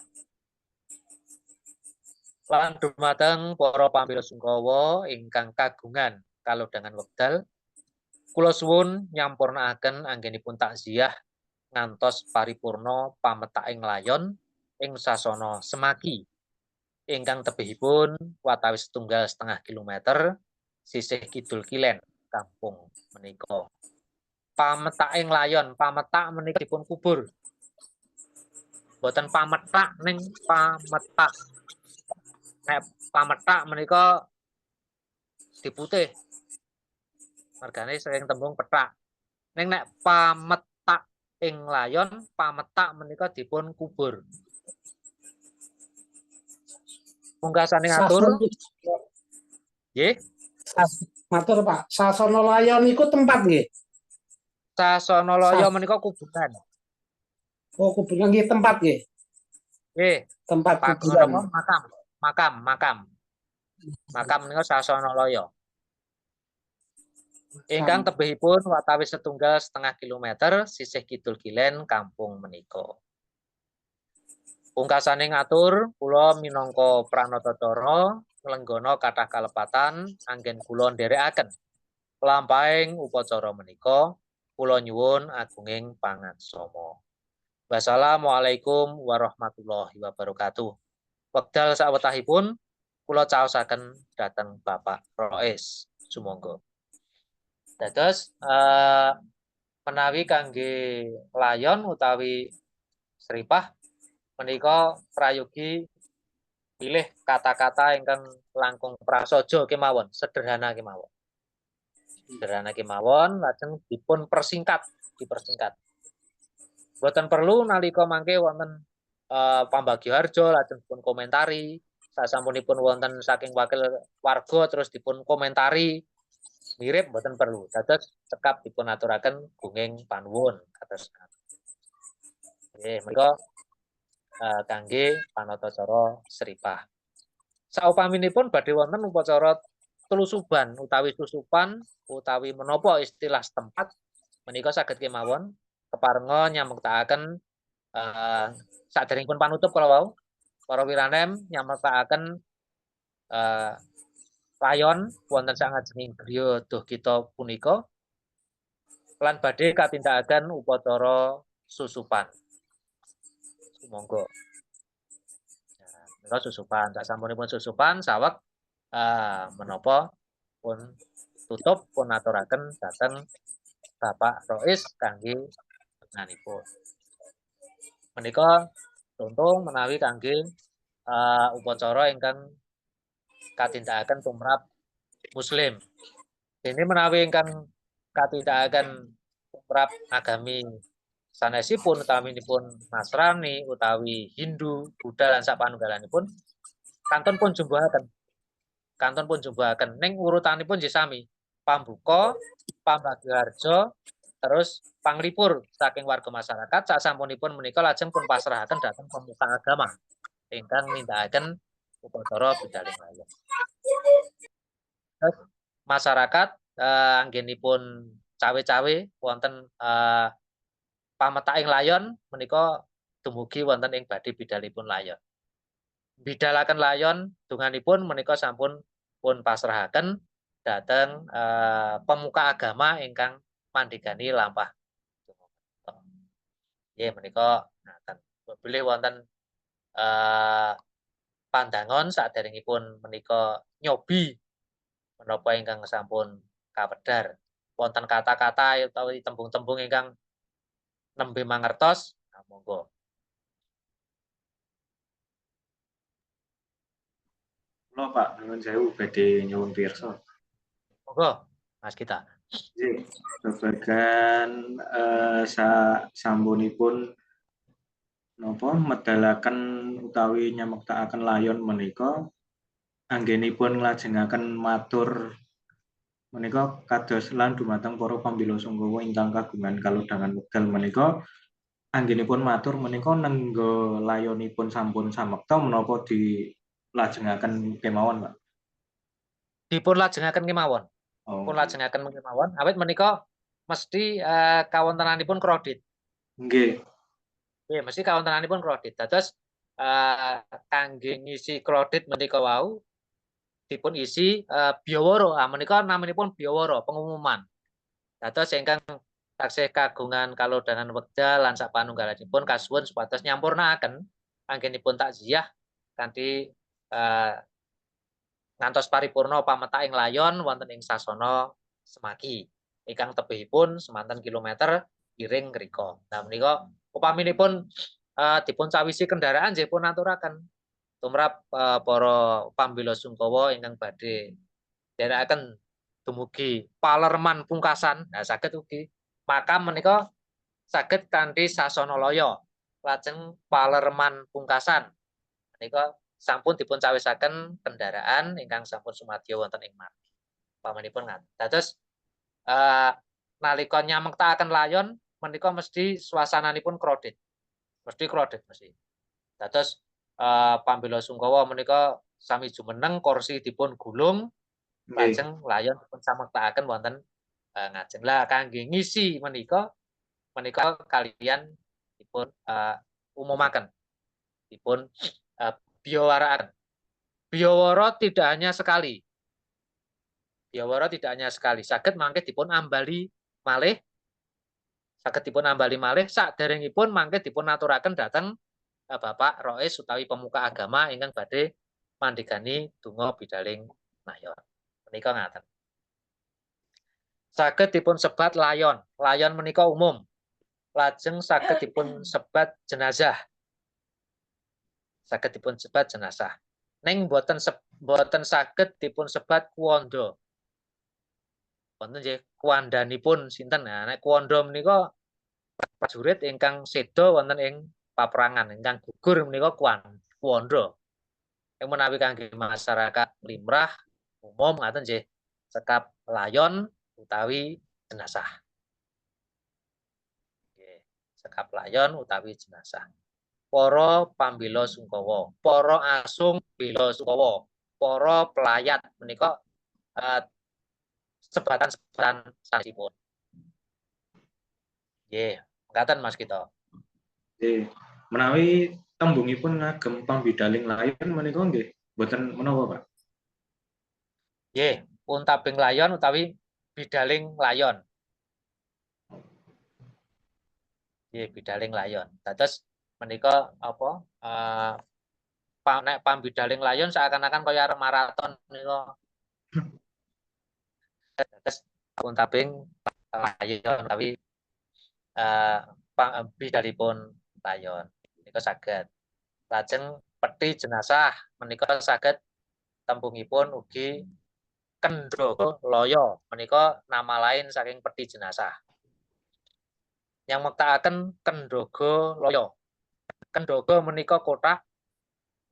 S2: Lan dumateng para pambela Sungkawa ingkang kagungan kalodhangan wekdal, kula suwun nyampurnakaken anggenipun takziah ngantos paripurna pametaking layon ing sasana Semaki ingkang tebihipun watawis 1,5 kilometer sisih kidul kilen kampung menika. Pametaking layon, pametak menika dipun kubur. Boten pametak ning pametak. Nek pametak menika diputih. Margane sering tembung petak. Ning nek pametak ing layon, pametak menika dipun kubur. Pungkasane ngatur. Nggih.
S3: Matur Pak, Sasana Layon iku tempat nggih.
S2: Sasana Laya menika kuburan.
S3: Oh, kuburan nggih tempat nggih.
S2: Nggih.
S3: Tempat
S2: kuburan.
S3: kuburan.
S2: Makam menika Sasana Laya. Ingkang tebihipun watawis 1,5 kilometer sisih kidul kilen kampung menika. Pungkasane ngatur, kula minangka pranatacara nglenggana kathah kalepatan anggen kula nderekaken lampahing upacara menika. Kula nyuwun agunging pangaksama. Wassalamualaikum warahmatullahi wabarakatuh. Wekdal sawetahipun kula caosaken dhateng Bapak Rois. Sumangga. Dados menawi kangge layon utawi sripah menika prayogi pilih kata-kata ingkang langkung prasaja kemawon, sederhana kemawon. Sederhana kemawon lajeng dipun dipersingkat. Boten perlu nalika mangke wonten pambagya harja lajeng dipun komentari, sasampunipun wonten saking wakil warga terus dipun komentari mirip boten perlu. Dados cekap dipun aturaken gunging panuwun kados. Nggih, menika kangge panatacara sripah. Saupaminipun badhe wonten upacara telusuban utawi susupan utawi menapa istilah setempat menika saged kemawon keparenga nyamektakaken saderengipun panutup kala wau para wiranem nyamektakaken layon wonten sangajenging griya duh kita punika lan badhe katindakaken upacara susupan. Monggo. Menika susupan, sak sampunipun susupan saweg menapa pun tutup pun aturaken dhateng Bapak Rois kangge panjenenganipun. Menika contoh menawi kangge upacara ingkang katindakaken tumrap Muslim. Dene menawi ingkang katindakaken tumrap agami sanesipun utaminipun Nasrani utawi Hindu, Buddha lan sapanunggalanipun kantun pun jumbuhaken. Kantun pun jumbuhaken ning urutanipun nggih sami. Pambuka, pambagiharja, terus panglipur saking warga masyarakat sasampunipun menika lajeng pun pasrahaken dhateng pemuka agama ingkang nindakaken upacara bidaling layon. Masyarakat anggenipun cawe-cawe wonten pametaking layon menika dumugi wonten ing badhe bidalipun layon. Bidalaken layon dunganipun menika sampun pun pasrahaken dhateng pemuka agama ingkang mandhegani lampah. Nggih menika ngaten. Bilih wonten pandangon saderengipun menika nyobi menapa ingkang sampun kawedhar. Wonten kata-kata utawi tembung-tembung ingkang nembe mangertos, monggo.
S7: Kula Pak, nuwun sewu badhe nyuwun pirsa.
S2: Monggo, Mas Gita.
S7: Nggih, babagan sampunipun napa medalaken utawi nyamektakaken layon menika anggenipun nglajengaken matur menika kados lan dumateng para pambela sungkawa ingkang kagungan kalodhangan wekdal menika anggenipun matur menika nengga layonipun sampun samekta menapa dilajengaken kemawon, Pak?
S2: Dipun lajengaken kemawon.
S7: Oh.
S2: Pun lajengaken kemawon awit menika mesti kawontenanipun kredit.
S7: Nggih.
S2: Nggih, mesti kawontenanipun kredit. Dados kangge ngisi kredit menika wau dipun isi biawara. Menika naminipun biawara pengumuman. Dados ingkang taksih kagungan kalodhangan wekdal lan sapanunggalanipun kasuwun supados nyampurnakaken anggenipun takziah kanthi ngantos paripurna pametaking layon wonten ing Sasana Semaki ingkang tebihipun semanten kilometer piring ngrika. Nah menika upaminipun dipun sawisi kendaraan nggih pun aturaken tumrap para pambela sungkawa ingkang badhe nderekaken dumugi Palerman pungkasan. Nah saged ugi makam menika saged kanthi Sasana Laya lajeng Palerman pungkasan menika sampun dipun cawisaken kendaraan ingkang sampun sumadya wonten ing margi. Pamanipun ngaten. Dados nalika nyamektakaken layon menika mesti suasananipun kredit. Mesti kredit mesti. Dados pambela sungkawa menika sami jumeneng kursi dipun gulung lajeng layon dipun samektakaken wonten ngajeng. Lah kangge ngisi menika kaliyan dipun umumaken. Dipun biawaraaken. Biawara tidak hanya sekali. Biawara tidak hanya sekali. Saged mangke dipun ambali malih. Saged dipun ambali malih saderengipun mangke dipun aturaken dhateng Bapak Rois utawi pemuka agama ingkang badhe mandhegani donga bidaling layon. Menika ngaten. Saged dipun sebat layon. Layon menika umum. Lajeng saged dipun sebat jenazah. Saged dipun sebat jenazah. Ning boten saged dipun sebat kuwanda. Wonten nggih kuwandanipun sinten? Nah, nek kuwanda menika prajurit ingkang seda wonten ing paperangan ingkang gugur menika kuwanda. Ing menawi kangge masyarakat limrah umum ngaten nggih sekap layon utawi jenazah. Nggih, sekap layon utawi jenazah. Para pambela sungkawa, para asung bela sungkawa, para pelayat menika sebatan-sebatan sanesipun. Nggih, mekaten Mas Gita.
S7: Nggih. Menawi tembungipun ngagem pambidaling layon menika nggih boten menapa, Pak?
S2: Nggih, untabing layon utawi bidaling layon. Nggih, bidaling layon. Dados menika apa nek pambidaling layon seakan-akan kaya arep maraton menika. Dados untabing layon utawi bidalipun layon. Menika saged. Lajeng peti jenazah menika saged tembungipun ugi Kendhogo Loyo, menika nama lain saking peti jenazah. Yang mektakaken Kendhogo Loyo. Kendhogo menika kothak,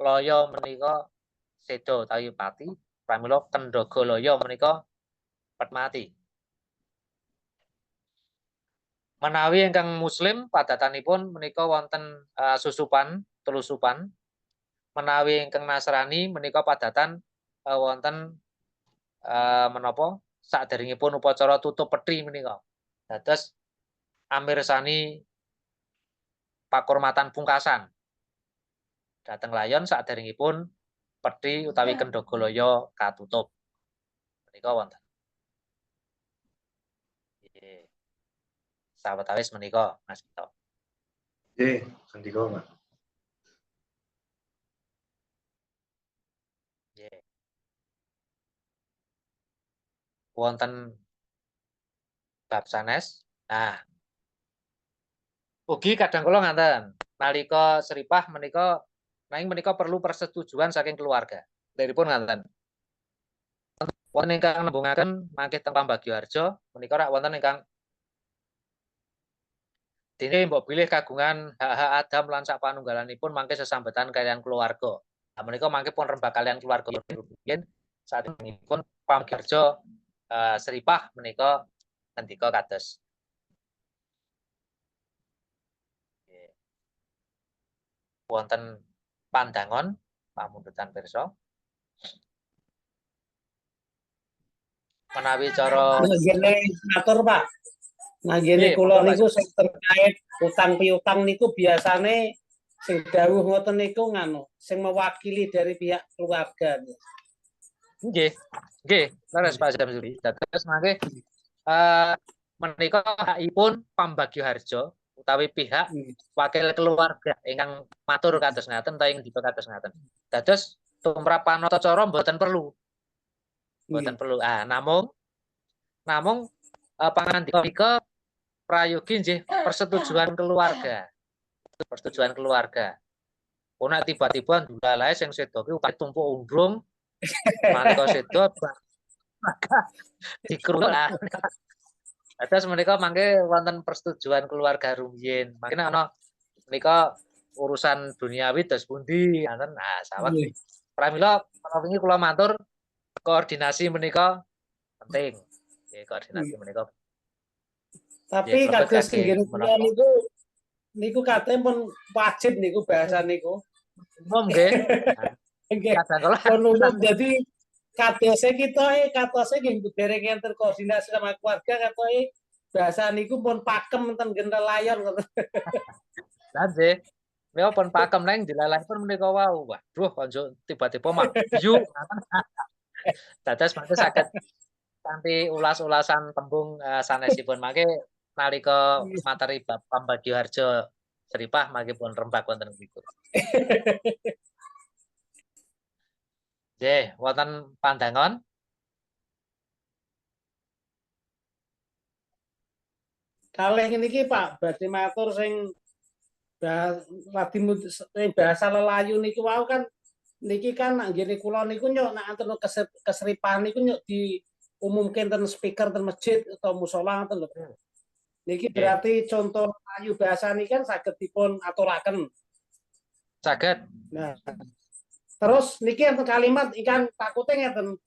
S2: Loyo menika seda utawi pati, pramila Kendhogo Loyo menika petmati. Menawi ingkang muslim padatanipun menika wonten susupan, telusupan. Menawi ingkang Nasrani menika padatan wonten menapa saderengipun upacara tutup peti menika. Dados amirsani pakurmatan pungkasan dhateng layon saderengipun peti utawi Kendhogo Loyo katutup. Menika wonten. Nggih. Sawetawis menika Mas Tito.
S7: Nggih, sendika, Pak.
S2: Nggih. Wonten bab sanes. Nah, ugi kadang kula ngaten, nalika seripah menika nanging menika perlu persetujuan saking keluarga. Deripun ngaten. Wonten ingkang nembungaken mangke teng Pambagioharjo menika rak wonten ingkang dene mbok bilih kagungan hak-hak Adam lan sapanunggalanipun mangke sesambetan kaliyan keluarga. Nah, menika mangke pun rembak kaliyan keluarga rumiyin saderengipun Pambagioharjo seripah menika ngendika kados wonten pandangon pamundutan pirsa menawi cara
S3: Ngene matur Pak. Ngene kula niku sing terkait utang piutang niku biasane sing dawuh ngoten niku nganu, sing mewakili dari pihak keluarga.
S2: nggih, nggih, leres Pak Jamsuri. Dados mangke menika hakipun Pambagioharjo utawi pihak wakil keluarga ingkang matur kados ngaten utawi ing dipun kados ngaten. Dados tumrap panatacara mboten perlu. Mboten perlu. Namung pangandika prayogi nggih persetujuan keluarga. Persetujuan keluarga. Nek tiba-tiba ndulalae sing sedo ki upah tumpuk undrung malika sedo dikruntuk. Terus menika mangke wonten persetujuan keluarga rumiyin. Mangke ana menika urusan duniawi dos pundi ngaten. Nah, sawet. Pramila wingi kula matur koordinasi menika penting. Nggih, koordinasi menika.
S3: Tapi kados nggih kula niku katanya pun wajib niku bahasa niku.
S2: Umum nggih.
S3: Nggih. Jadi katose kita katose nggih dereng enten koordinasi sama keluarga katoke bahasa niku pun pakem ten gentel layon ngoten.
S2: Lah nggih. Menika pun pakem neng dilalahipun menika wau. Waduh konco tiba-tiba mah yuk. Dados mangke saged kanthi ulas-ulasan tembung sanesipun mangke nalika materi bab Pambagioharjo seripah mangke pun rembak wonten niku. Nggih, wonten pandangan?
S3: Kalih niki Pak, badhe matur sing bahasa lelayu niku wau kan niki kan nggene kula niku nyok nek anten keseripahan niku nyok diumumke ten speaker ten masjid atau musala ngoten lho. Niki berarti contoh layu bahasa niki kan saged dipun aturaken.
S2: Saged.
S3: Nah, terus niki enten kalimat ikan takute ngeten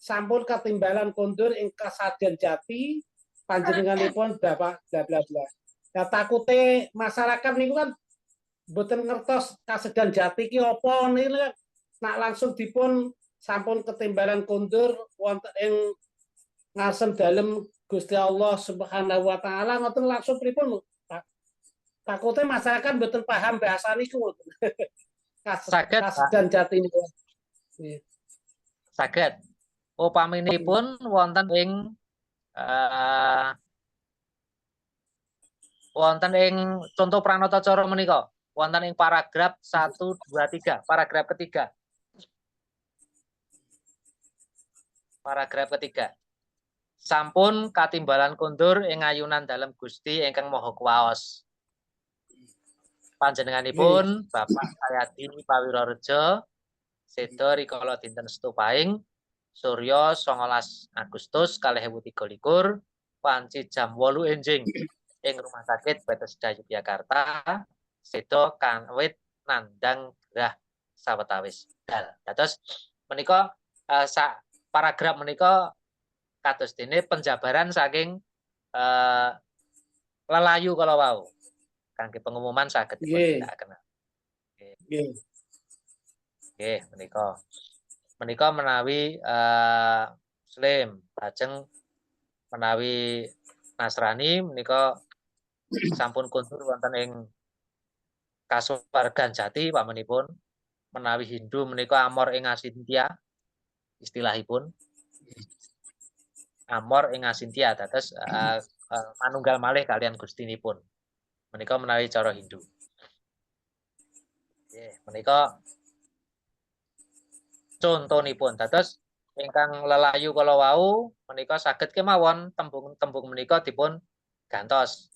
S3: sampun ketimbalan kondur ing kasadean jati panjenenganipun Bapak bla bla bla. Nah, takute masyarakat niku kan mboten ngertos kasedan jati ki apa niku nak langsung dipun sampun ketimbalan kondur wonten ing ngasem dalem Gusti Allah Subhanahu wa taala ngoten langsung pripun takute masyarakat mboten paham bahasa niku.
S2: Saged
S3: kasedan jati niku.
S2: Saged. upaminipun wonten ing contoh pranata cara menika wonten ing paragraf 1 2 3 paragraf ketiga. Paragraf ketiga. Sampun katimbalan kondur ing ayunan dalem Gusti ingkang Maha Kuwaos. Panjenenganipun Bapak Sayadi Pawirareja seda rikala dinten Setupaing Surya 19 Agustus 2023 panci jam 8 enjing ing Rumah Sakit Bethesda Yogyakarta seda kanwit nandang grah sawetawis dal. Dados menika paragraf menika kados dene penjabaran saking lelayu kala wau. Kangge pengumuman saged dipun Nggih, menika menawi Muslim, lajeng menawi Nasrani menika sampun kondur wonten ing kasuwargan jati pamenipun, menawi Hindu menika amor ing Asintia istilahipun. Amor ing Asintia dados manunggal malih kalian Gustinipun. Menika menawi cara Hindu. Nggih, menika contonipun. Dados ingkang lelayu kala wau menika saged kemawon tembung-tembung menika dipun gantos.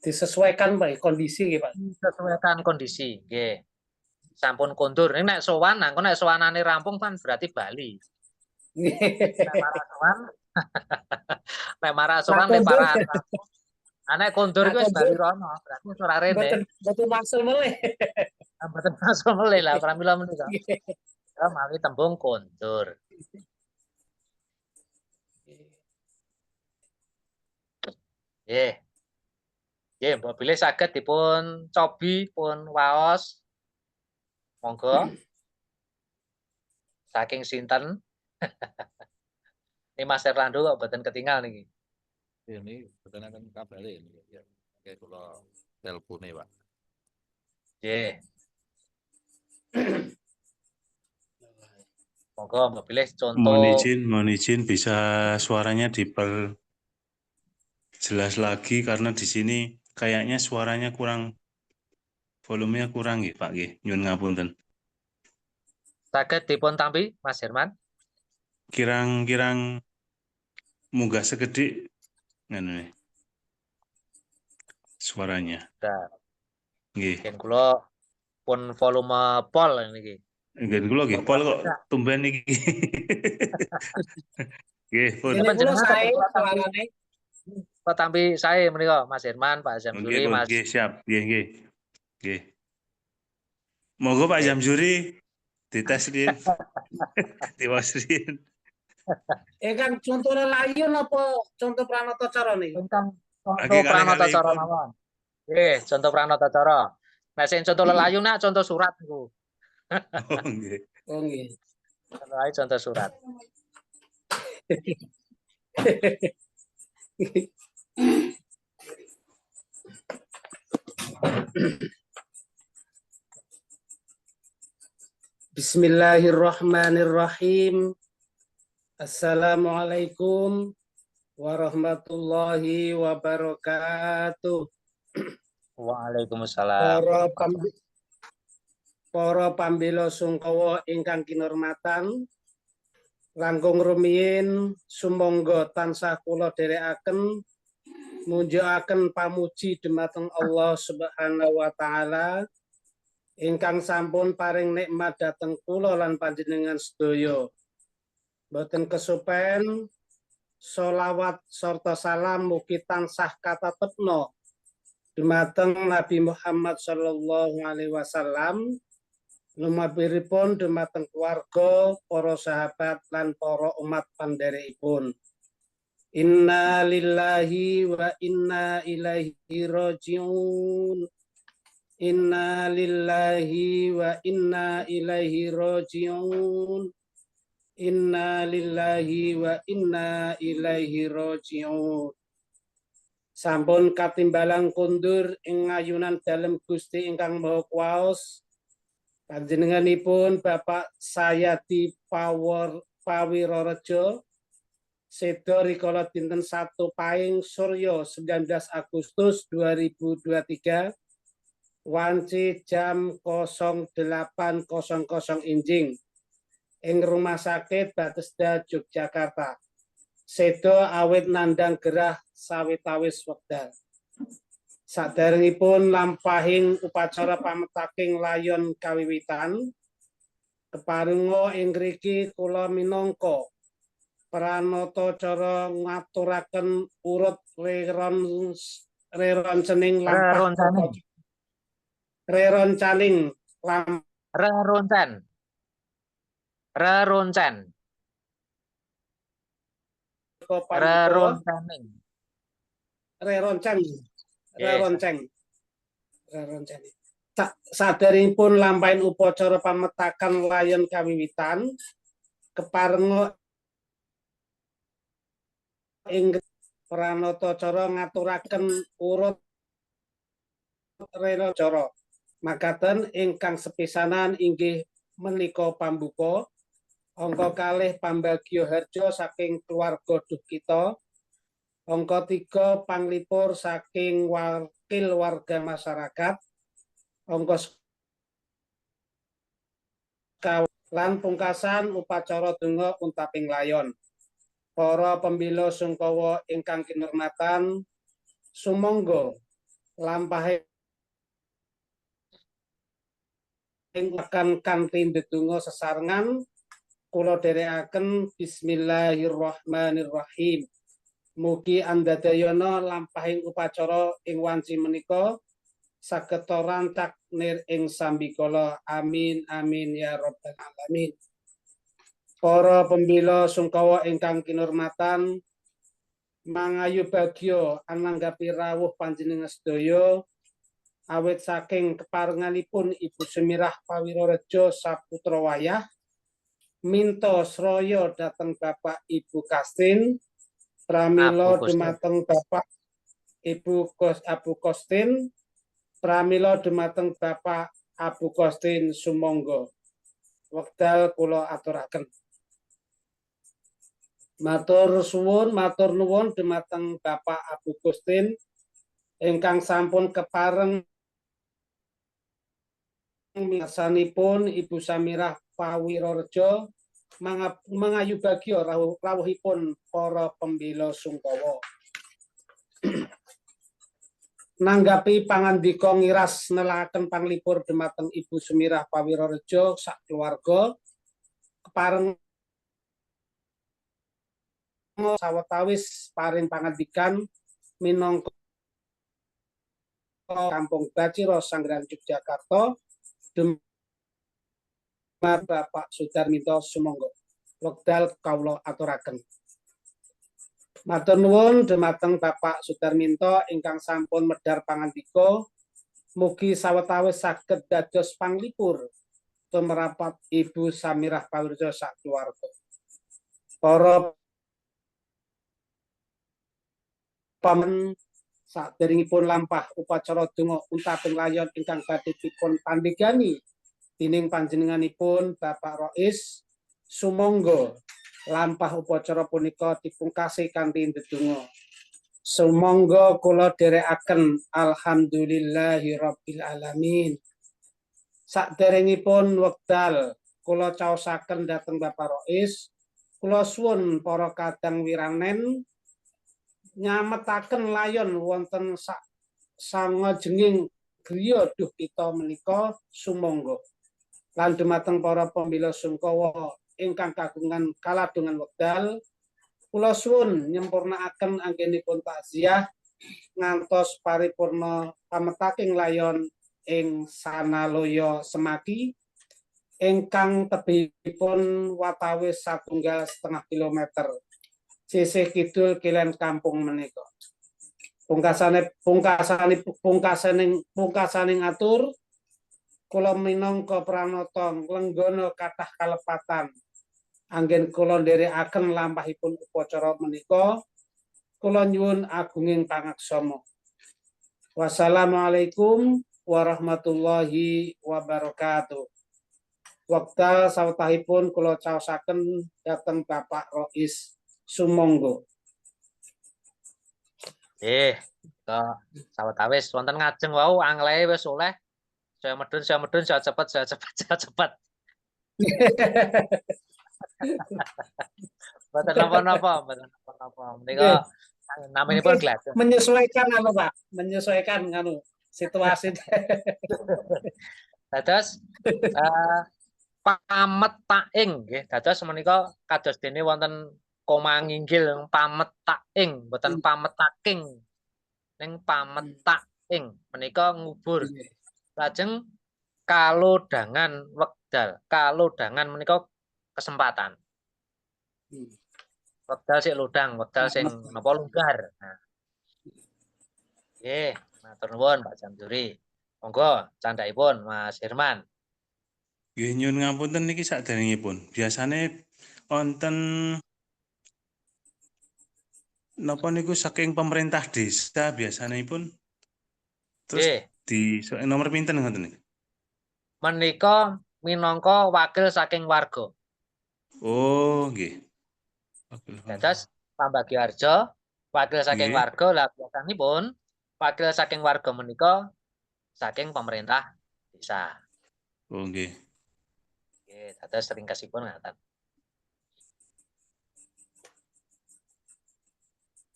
S3: Disesuaikan Pak kondisi nggih Pak.
S2: Disesuaikan kondisi, nggih. Sampun kondur. Nek sowan, engko nek sowanane rampung kan berarti Bali. Nek marah sowan. Nek marah sowan nek para anek kondur ku wis Bali rono, berarti wis ora rene.
S3: Betul maksud meleh.
S2: Mboten masuk meleh lah pramila menika. Ya mawi tembung kondur. Nggih. Nggih, mbok bilih saged dipun cobi pun waos. Monggo. Saking sinten? Ini Mas Erlando kok mboten ketinggal niki.
S1: Ini betul akan kabare ya. Kayak kula telepone, Pak.
S2: Nggih. Monggo mbok pilih contoh.
S6: Mohon izin bisa suaranya diperjelas lagi karena di sini kayaknya suaranya kurang, volumenya kurang nggih Pak nggih. Nyuwun ngapunten.
S2: Saged dipun tampi Mas Herman.
S6: Kirang-kirang munggah sekedhik ngene suaranya. Nggih.
S2: Yen kula pun volume pol niki.
S6: Nggih kula nggih pol kok tumben iki. Nggih, pun.
S3: Ini kula sae suarane.
S2: Kok tampi sae menika Mas Herman, Pak Jamsuri, Mas.
S6: Nggih, siap. Nggih. Nggih. Monggo Pak Jamsuri dites riyen. Diwas riyen.
S3: Kan contoh lelayu napa contoh pranata cara niki?
S2: Ingkang contoh pranata cara mawon. Nggih, contoh pranata cara. Nek sing contoh lelayu nak contoh surat niku.
S6: Oh nggih.
S3: Oh nggih.
S2: Contoh surat.
S3: Bismillahirrahmanirrahim. Assalamualaikum warahmatullahi wabarakatuh.
S2: Waalaikumsalam.
S3: Para pambela sungkawa ingkang kinurmatan, langkung rumiyin sumangga tansah kula dherekaken munjukaken pamuji dhumateng Allah Subhanahu wa taala ingkang sampun paring nikmat dhateng kula lan panjenengan sedaya. Boten kesupen sholawat sarta salam mugi tansah katatepna dhumateng Nabi Muhammad sallallahu alaihi wasallam, lumapiripun dhumateng keluarga, para sahabat lan para umat pandherekipun. Inna lillahi wa inna ilaihi rajiun. Inna lillahi wa inna ilaihi rajiun. Inna lillahi wa inna ilaihi rajiun. Sampun katimbalang kondur ing ayunan dalem Gusti ingkang Maha Kuwaos, panjenenganipun Bapak Sayadi Pawirorejo Sedo rikala dinten 1 Pahing Surya 19 Agustus 2023 wanci jam 08.00 Injing ing Rumah Sakit Bethesda Yogyakarta. Sedo awit nandhang gerah sawetawis wekdal. Saderengipun lampahing upacara pametaking layon kawiwitan, keparenga ing ngriki kula minangka pranata-cara ngaturaken urut reroncening lampah reroncaning lampah
S2: Reroncen.
S3: reronceng. Saderengipun lampahing upacara pametakan layon kawiwitan, keparenga ing pranata-cara ngaturaken urut reroncara. Makaten ingkang sepisanan inggih menika pambuka angka 2 pambagio harja saking keluarga Duhkita, angka 3 panglipur saking wakil warga masyarakat, angka lan pungkasan upacara donga untaping layon. Para pembela sungkawa ingkang kinurmatan, sumangga lampahing akan kanthi ndedonga sesarengan kula dherekaken bismillahirrahmanirrahim. Mugi andadayana lampahing upacara ing wanci menika saged rancak nir ing sambikala. Amin amin ya rabbal alamin. Para pembela sungkawa ingkang kinurmatan, mangayu bagya ananggapi rawuh panjenengan sedaya awit saking keparenganipun Ibu Semirah Pawirorejo saputra wayah minta sraya dhateng Bapak Ibu Kastin, pramila dumateng Bapak Ibu Abu Kostin, pramila dumateng Bapak Abu Kostin sumangga wekdal kula aturaken. Matur nuwun dumateng Bapak Abu Kostin ingkang sampun kepareng mirsanipun Ibu Samirah Pawirorejo mangayu bagya rawuhipun para pembela sungkawa. Nanggapi pangandika ngiras nelakaken panglipur dumateng Ibu Semirah Pawirorejo sak keluarga, kepareng sawetawis paring pangandikan minangka Kampung Baciro Sanggeran Yogyakarta dumateng Bapak Sudarminto sumangga wekdal kawula aturaken. Matur nuwun dumateng Bapak Sudarminto ingkang sampun medhar pangandika, mugi sawetawis saged dados panglipur tumrapat Ibu Samirah Pawirorejo sak keluarga. Para pamen saderengipun lampah upacara donga untaping layon ingkang badhe dipun pandhegani dening panjenenganipun Bapak Rais, sumangga lampah upacara punika dipungkasi kanthi ndedonga. Sumangga kula dherekaken alhamdulillahirabbil alamin. Saderengipun wekdal kula caosaken dhateng Bapak Rais, kula suwun para kadang wiranen nyametaken layon wonten sangajenging griya Duhkita menika sumangga. Lan dumateng para pembela sungkawa ingkang kagungan kaladongan wekdal, kula suwun nyempurnaaken anggenipun takziah ngantos paripurna pametaking layon ing Sanaloyo Semaki ingkang tebihipun watawis 1,5 kilometer sisih kidul kilen kampung menika. Pungkasaning atur kula minangka pranata lenggana kathah kalepatan anggen kula nderekaken lampahipun upacara menika, kula nyuwun agunging pangaksama. Wassalamualaikum warahmatullahi wabarakatuh. Wekdal sawetahipun kula caosaken dhateng Bapak Rois sumangga.
S2: Sawetawis wonten ngajeng wau anglehe wis oleh. Saya medun, saya cepet, saya cepet, saya cepet. Mboten napa-napa, mboten napa-napa. Menika naminipun glajen.
S3: Menyesuaikan anu Pak, menyesuaikan anu situasi.
S2: Dados pametaing nggih. Dados menika kados dene wonten koma nginggil pametaing, mboten pametaking. Ning pametaing menika ngubur. Lajeng kalodangan wekdal. Kalodangan menika kesempatan. Wekdal sik lodang, wekdal sing napa longgar. Nah. Nggih, matur nuwun Pak Jamsuri. Monggo candhaipun Mas Herman.
S6: Nggih nyuwun ngapunten niki saderengipun. Biasane wonten napa niku saking pemerintah desa biasanipun terus
S2: Nggih,
S6: di nomor pinten ngoten niku?
S2: menika minangka wakil saking warga.
S6: Oh, nggih.
S2: Dados pambagi harja wakil saking
S6: Nggih.
S2: warga. Lah biasanipun wakil saking warga menika saking pemerintah desa.
S6: Oh, nggih.
S2: Nggih, dados ringkesipun ngaten.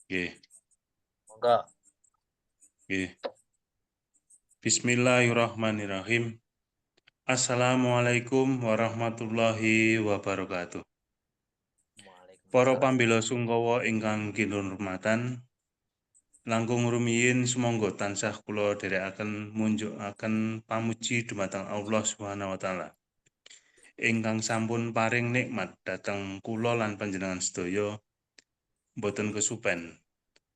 S6: Nggih.
S2: Monggo.
S6: Nggih. Bismillahirrahmanirrahim. Assalamualaikum warahmatullahi wabarakatuh. Para pambela sungkawa ingkang kinurmatan, langkung rumiyin sumangga tansah kula dherekaken munjukaken pamuji dumateng Allah Subhanahu wa taala. Ingkang sampun paring nikmat dhateng kula lan panjenengan sedaya boten kesupen.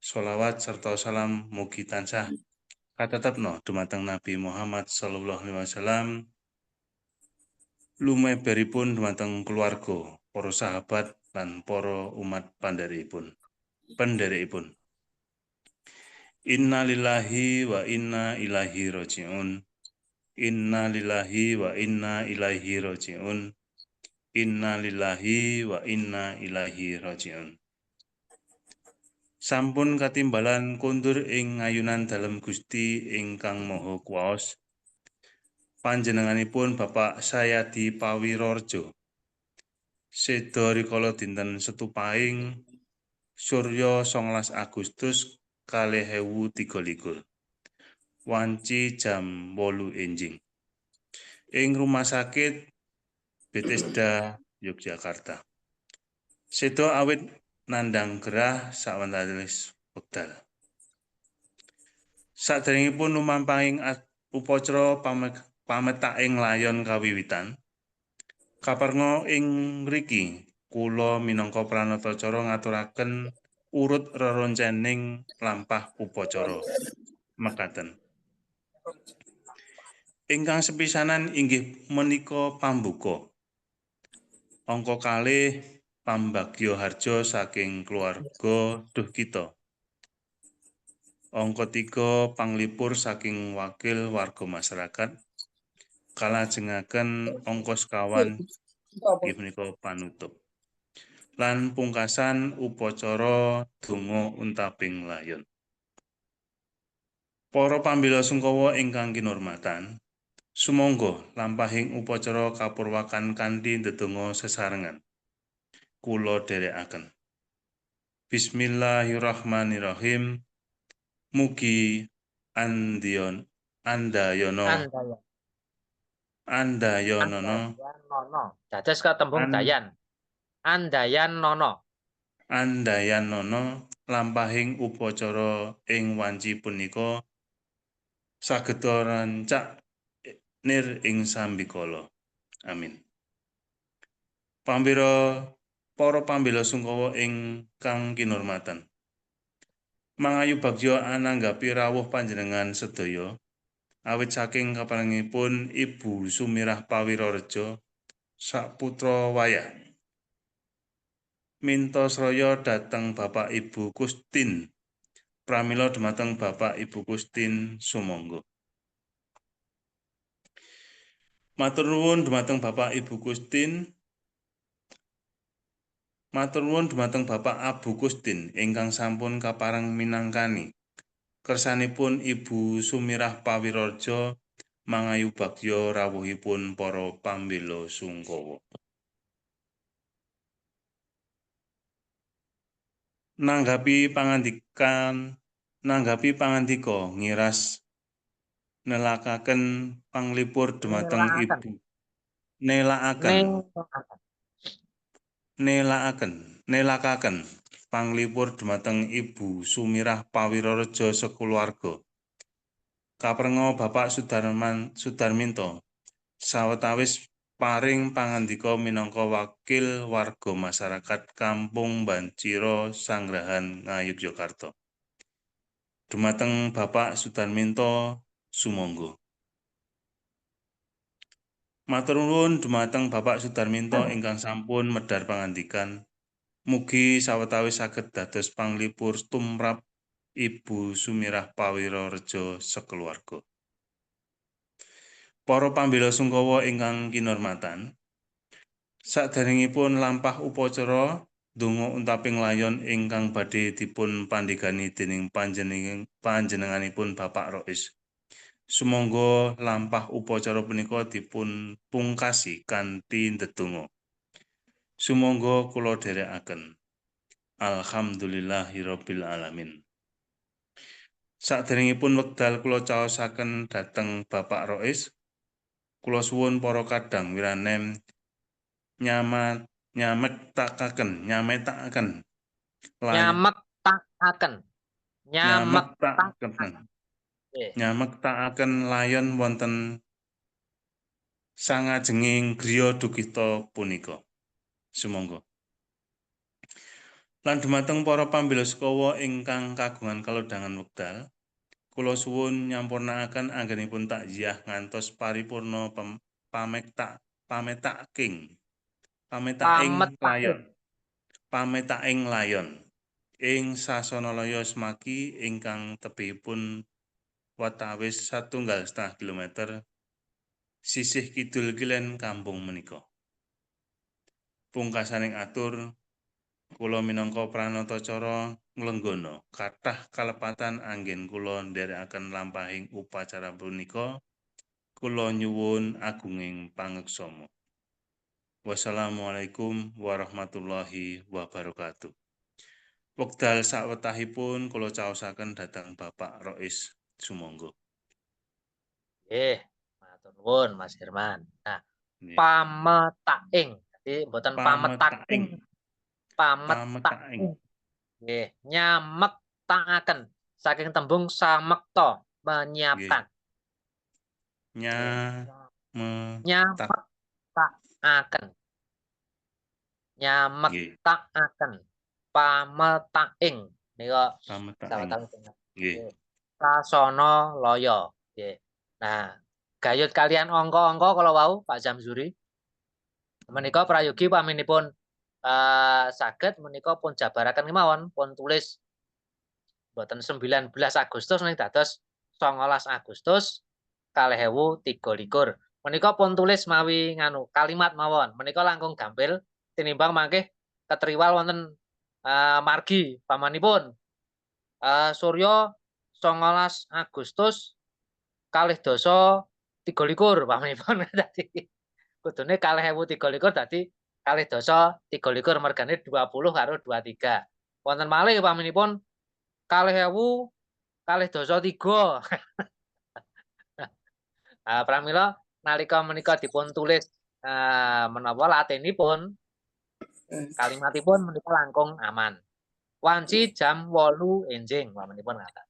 S6: Sholawat serta salam mugi tansah katetepna dumateng Nabi Muhammad sallallahu alaihi wasallam, lumeberipun dumateng keluarga, para sahabat lan para umat pandheripun. Inna lillahi wa inna ilaihi raji'un. Inna lillahi wa inna ilaihi raji'un. Inna lillahi wa inna ilaihi raji'un. Sampun katimbalan kondur ing ayunan dalem Gusti ingkang Maha Kuwaos. Panjenenganipun Bapak Sayadi Pawirorjo. Seda rikala dinten Setupahing Surya 19 Agustus 2023. Wanci jam 8 enjing. Ing Rumah Sakit Bethesda Yogyakarta. Seda awit nandhang gerah sawetawis wekdal. Saderengipun lumampahing upacara pametaing layon kawiwitan, kaperna ing mriki kula minangka pranatacara ngaturaken urut reroncening lampah upacara mekaten. Ingkang sepisanan inggih menika pambuka. Angka 2 pambagya harja saking keluarga Duh Kita. Angka 3 panglipur saking wakil warga masyarakat. Kalajengaken angka sekawan inggih menika panutup. Lan pungkasan upacara donga untaping layon. Para pambela sungkawa ingkang kinurmatan, sumangga lampahing upacara kapurwakan kanthi ndedonga sesarengan. Kula dherekaken. Bismillahirrahmanirrahim. Mugi andayana
S2: Dados katembung dayan. Andayana.
S6: Lampahing upacara ing wanci punika sageda rancak nir ing sambikala. Amin. Para pambela sungkawa ingkang kinurmatan. Mangayu bagya ananggapi rawuh panjenengan sedaya awit saking kaparingipun Ibu Sumirah Pawirorjo saputra wayah. Minta sraya dhateng Bapak Ibu Kustin. Pramila dumateng Bapak Ibu Kustin sumangga. Matur nuwun dumateng Bapak Ibu Kustin. Matur nuwun dumateng Bapak Abu Kustin ingkang sampun kapareng minangkani kersanipun Ibu Sumirah Pawiraja mangayu bagya rawuhipun para pambela sungkawa. Nanggapi pangandika ngiras nelakaken panglipur dumateng Ibu nelakaken panglipur dumateng Ibu Sumirah Pawiraja sekulawarga. Kaprenga Bapak Sudarminto sawetawis paring pangandika minangka wakil warga masyarakat Kampung Banciro Sanggrahan Ngayogyakarta. Dumateng Bapak Sudarminto sumangga. Matur nuwun dumateng Bapak Sudarminto ingkang sampun medhar pangandikan. Mugi sawetawis saged dados panglipur tumrap Ibu Sumirah Pawiraja sekulawarga. Para pambela sungkawa ingkang kinurmatan, saderengipun lampah upacara donga untaping layon ingkang badhe dipun pandhegani dening panjenenganipun Bapak Rois. Sumangga lampah upacara punika dipun pungkasi kanthi ndedonga. Sumangga kula dherekaken. Alhamdulillahirabbil alamin. Saderengipun wekdal kula caosaken dhateng Bapak Rois. Kula suwun para kadang wiranem nyamektaken layon wonten sangajenging griya dukita punika. Sumangga. Lan dumateng para pambela sekawa ingkang kagungan kalodhangan wekdal, kula suwun nyampurnakaken anggenipun takziah ngantos paripurna pametaking layon ing Sasanalaya Semaki ingkang tebihipun watawis 1,5 kilometer sisih kidul kilen kampung menika. Pungkasaning atur kula minangka pranatacara nglenggana kathah kalepatan anggen kula ndherekaken lampahing upacara punika. Kula nyuwun agunging pangeksama. Wassalamualaikum warahmatullahi wabarakatuh. Wekdal sawetahipun kula caosaken dhateng Bapak Rois sumangga.
S2: Matur nuwun Mas Herman. Nah, pametaking. Jadi mboten pametaking. Pametaking. Nggih, nyamektakaken saking tembung samekta, menyiapkan. Nyamektakaken. Nyamektakaken. Pametaking nika sawetawis. Nggih. Sasana Laya. Nggih. Nah, gayut kalian angka-angka kala wau Pak Jamzuri. Menika prayogi paminipun saged menika pun jabaraken kemawon, pun tulis boten 19 Agustus ning dados 19 Agustus 2023. Menika pun tulis mawi kalimat mawon. Menika langkung gampil tinimbang mangke ketriwal wonten margi pamanipun. Surya 19 Agustus 2023 pamanipun dadi kudune 2023 dadi 2023 mergane 20 karo 23. Wonten malih pamanipun 2023. Pramila nalika menika dipun tulis menapa latinipun kalimatipun menika langkung aman. Wanci jam 8 enjing pamanipun ngaten.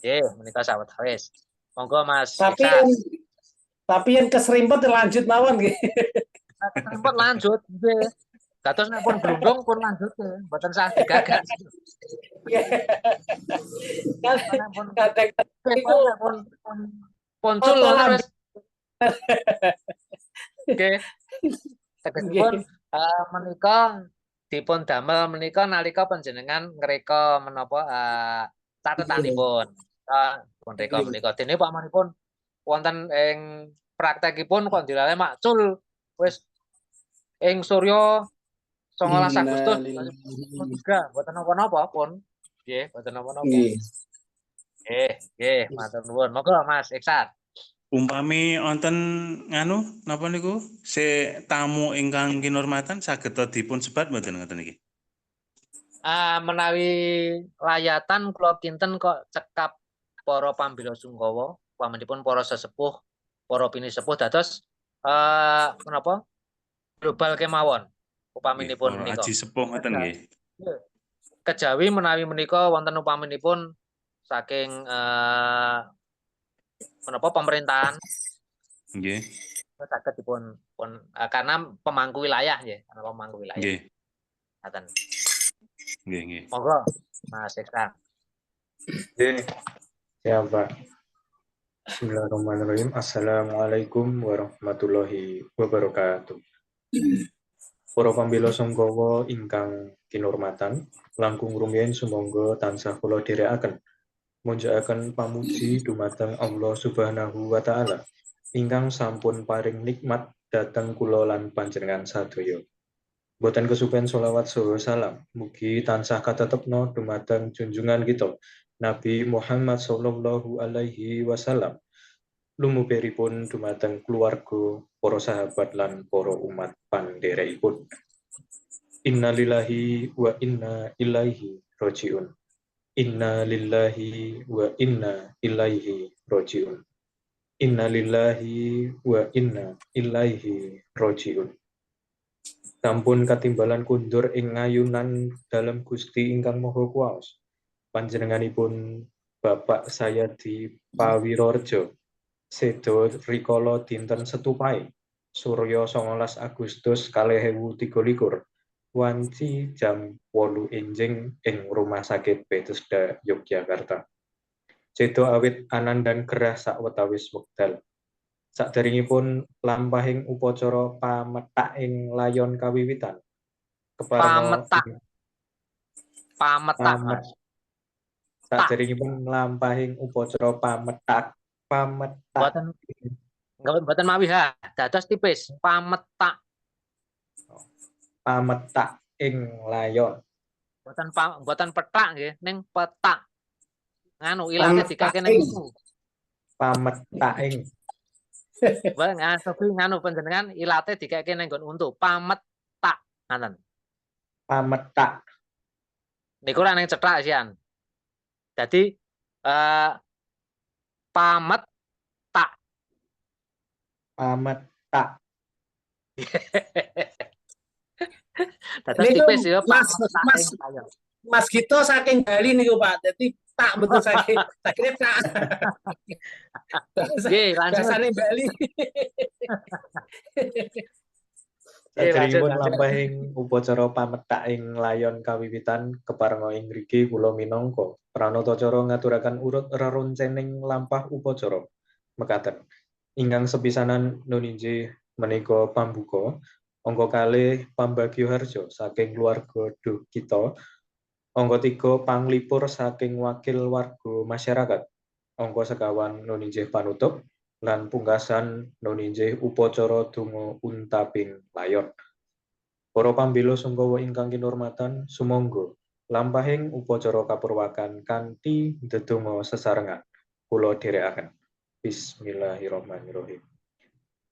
S2: Nggih, menika sawetawis. Monggo Mas.
S3: Tapi yang keserimpet lanjut mawon nggih.
S2: Keserimpet lanjut nggih. Dados nek pun glundung pun lanjut nggih, mboten sah digagas. Pun terus. Nggih. Tegesipun menika dipun damel menika nalika panjenengan ngreka menapa catetanipun. Pun reka menika dene pamanipun wonten ing praktekipun kok dilale makcul wis ing Surya 19 Agustus 2023 mboten napa-napa pun. Nggih, mboten napa-napa. Nggih, matur nuwun. Monggo Mas Iksan.
S6: Umpami wonten nganu napa niku tamu ingkang kinurmatan saged dipun sebat mboten ngoten niki.
S2: Menawi layatan kula kinten kok cekap para pambela sungkawa, pamanipun para sesepuh, para pinisepuh dados menapa? Global kemawon upaminipun
S6: Para
S2: menika.
S6: aji sepuh ngoten nggih.
S2: Kejawi menawi menika wonten upaminipun saking menapa pemerintahan
S6: Nggih.
S2: saged dipun karena pemangku wilayah nggih, karena pemangku wilayah.
S6: Nggih.
S2: Ngaten.
S6: Nggih.
S2: Monggo Mas Iksan.
S7: Ya, Pak. Bismillahirrahmanirrahim. Assalamualaikum warahmatullahi wabarakatuh. Para pambela sungkawa ingkang kinurmatan, langkung rumiyin sumangga tansah kula dherekaken munjakaken pamuji dumateng Allah Subhanahu wa taala ingkang sampun paring nikmat dhateng kula lan panjenengan sadaya. Boten kesupen sholawat saha salam mugi tansah katetepna dumateng junjungan kita Nabi Muhammad sallallahu alaihi wasallam, lumuberipun dumateng keluarga, para sahabat lan para umat pandherekipun. Innalillahi wa inna ilaihi rajiun. Inna lillahi wa inna ilaihi rajiun. Inna lillahi wa inna ilaihi rajiun. Sampun katimbalan kundur ing ngayunan dalam Gusti ingkang Maha Kuwasa. Panjenenganipun Bapak Sayadi Pawirorjo sedo rikala dinten Setupai Surya 19 Agustus 2023 wanci jam 8 enjing ing Rumah Sakit Bethesda Yogyakarta. Sedo awit anandan gerah sawetawis wekdal. Saderengipun lampahing upacara pametak ing layon kawiwitan.
S2: Pametak Mas.
S7: Saderengipun lampahing upacara pametak.
S2: Mboten mawi ha, dados tipis pametak.
S7: Pametak ing layon.
S2: Mboten petak nggih, ning petak. Nganu ilate dikake ning itu.
S7: Pametak ing.
S2: Wah, nganu panjenengan ilate dikeke ning nggon untu, pametak ngaten.
S7: Pametak.
S2: Niku ra ning cethak sian. Dadi pametak.
S7: Pametak.
S2: Dados tipis ya
S3: Mas Gito saking Bali niku Pak. Jadi tak betul saking tak.
S2: Nggih, langsung
S3: Bahasane Bali.
S7: Saderengipun lampahing upacara pametak ing layon kawiwitan keparenga ing mriki kula minangka pranatacara ngaturaken urut reroncening lampah upacara mekaten. Ingkang sepisanan nuninji menika pambuka angka 2 pambagya harja saking keluarga Duh Kita, angka 3 panglipur saking wakil warga masyarakat, angka 1 nuninjih panutup lan pungkasan nuninjih upacara donga untaping layon. Para pambela sungkawa ingkang kinurmatan, sumangga lampahing upacara kapurwakan kanthi ndedonga sesarengan kula dherekaken. Bismillahirrahmanirrahim.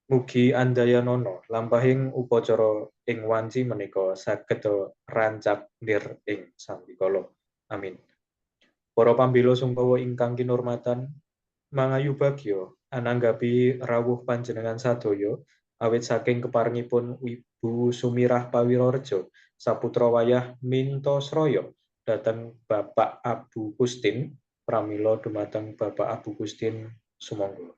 S7: Mugi andayanana lampahing upacara ing wanci menika saged rancap ndir ing sambikala. Amin. Para pambela sungkawa ingkang kinurmatan, mangayu bagya ananggapi rawuh panjenengan sadaya awit saking keparengipun Ibu Sumirah Pawirorjo saputra wayah minta sraya dhateng Bapak Abu Kustin, pramila dumateng Bapak Abu Kustin sumangga.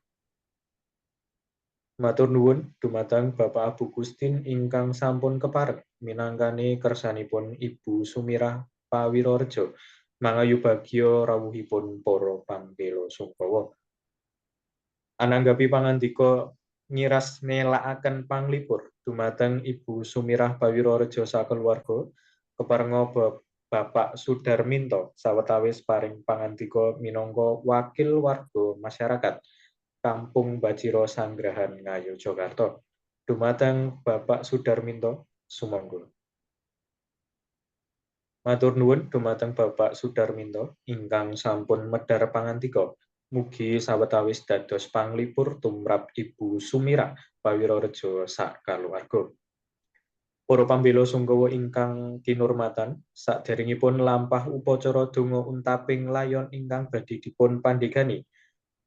S7: Matur nuwun dumateng Bapak Abu Kustin ingkang sampun kepareng minangkani kersanipun Ibu Sumirah Pawirorjo mangayu bagya rawuhipun para pambela sungkawa. Ananggapi pangandika ngiras nelakaken panglipur dumateng Ibu Sumirah Pawirorjo sakeluarga keparenga Bapak Sudarminto sawetawis paring pangandika minangka wakil warga masyarakat Kampung Bajiro Sanggrahan Ngayogyakarta. Dumateng Bapak Sudarminto sumangga. Matur nuwun dumateng Bapak Sudarminto ingkang sampun medhar pangantika. Mugi sawetawis dados panglipur tumrap Ibu Sumira Pawirareja sakaluwarga. Para pambela sungkawa ingkang kinurmatan, saderengipun lampah upacara donga untaping layon ingkang badhe dipun pandhegani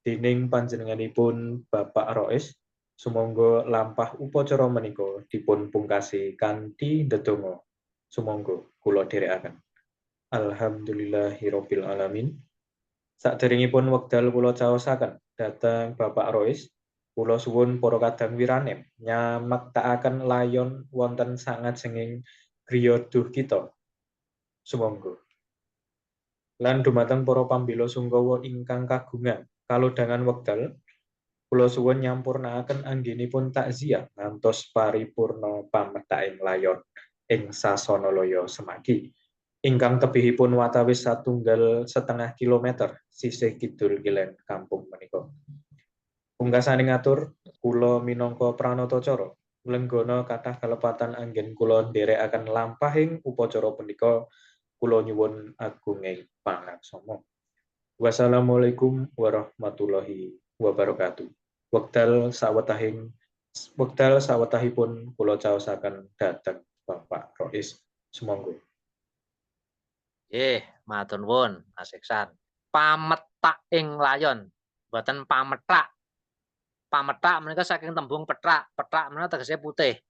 S7: déning panjenenganipun Bapak Rois, sumangga lampah upacara menika dipun pungkasi kanthi ndedonga. Sumangga kula dherekaken. Alhamdulillahirabbil alamin. Saderengipun wekdal kula caosaken dhateng Bapak Rois, kula suwun para kadang wiranem nyamaktakaken layon wonten sangajenging griya duh kita. Sumangga. Lan dumateng para pambela sungkawa ingkang kagungan kalodhangan wekdal, kula suwun nyampurnakaken anggenipun takziah ngantos paripurna pametaking layon ing Sasanalaya Semagi, ingkang tebihipun watawis 1,5 kilometer sisih kidul kilèn kampung menika. Pungkasaning atur, kula minangka pranatacara nglenggana kathah kalepatan anggen kula ndherekaken lampahing upacara punika, kula nyuwun agunging pangaksama. Wassalamualaikum warahmatullahi wabarakatuh. Wekdal sawetahipun kula caosaken dhateng Bapak Rois. Sumangga.
S2: Matur nuwun Mas Iksan. Pametak ing layon, mboten pametak. Pametak menika saking tembung petak. Petak menika tegese putih.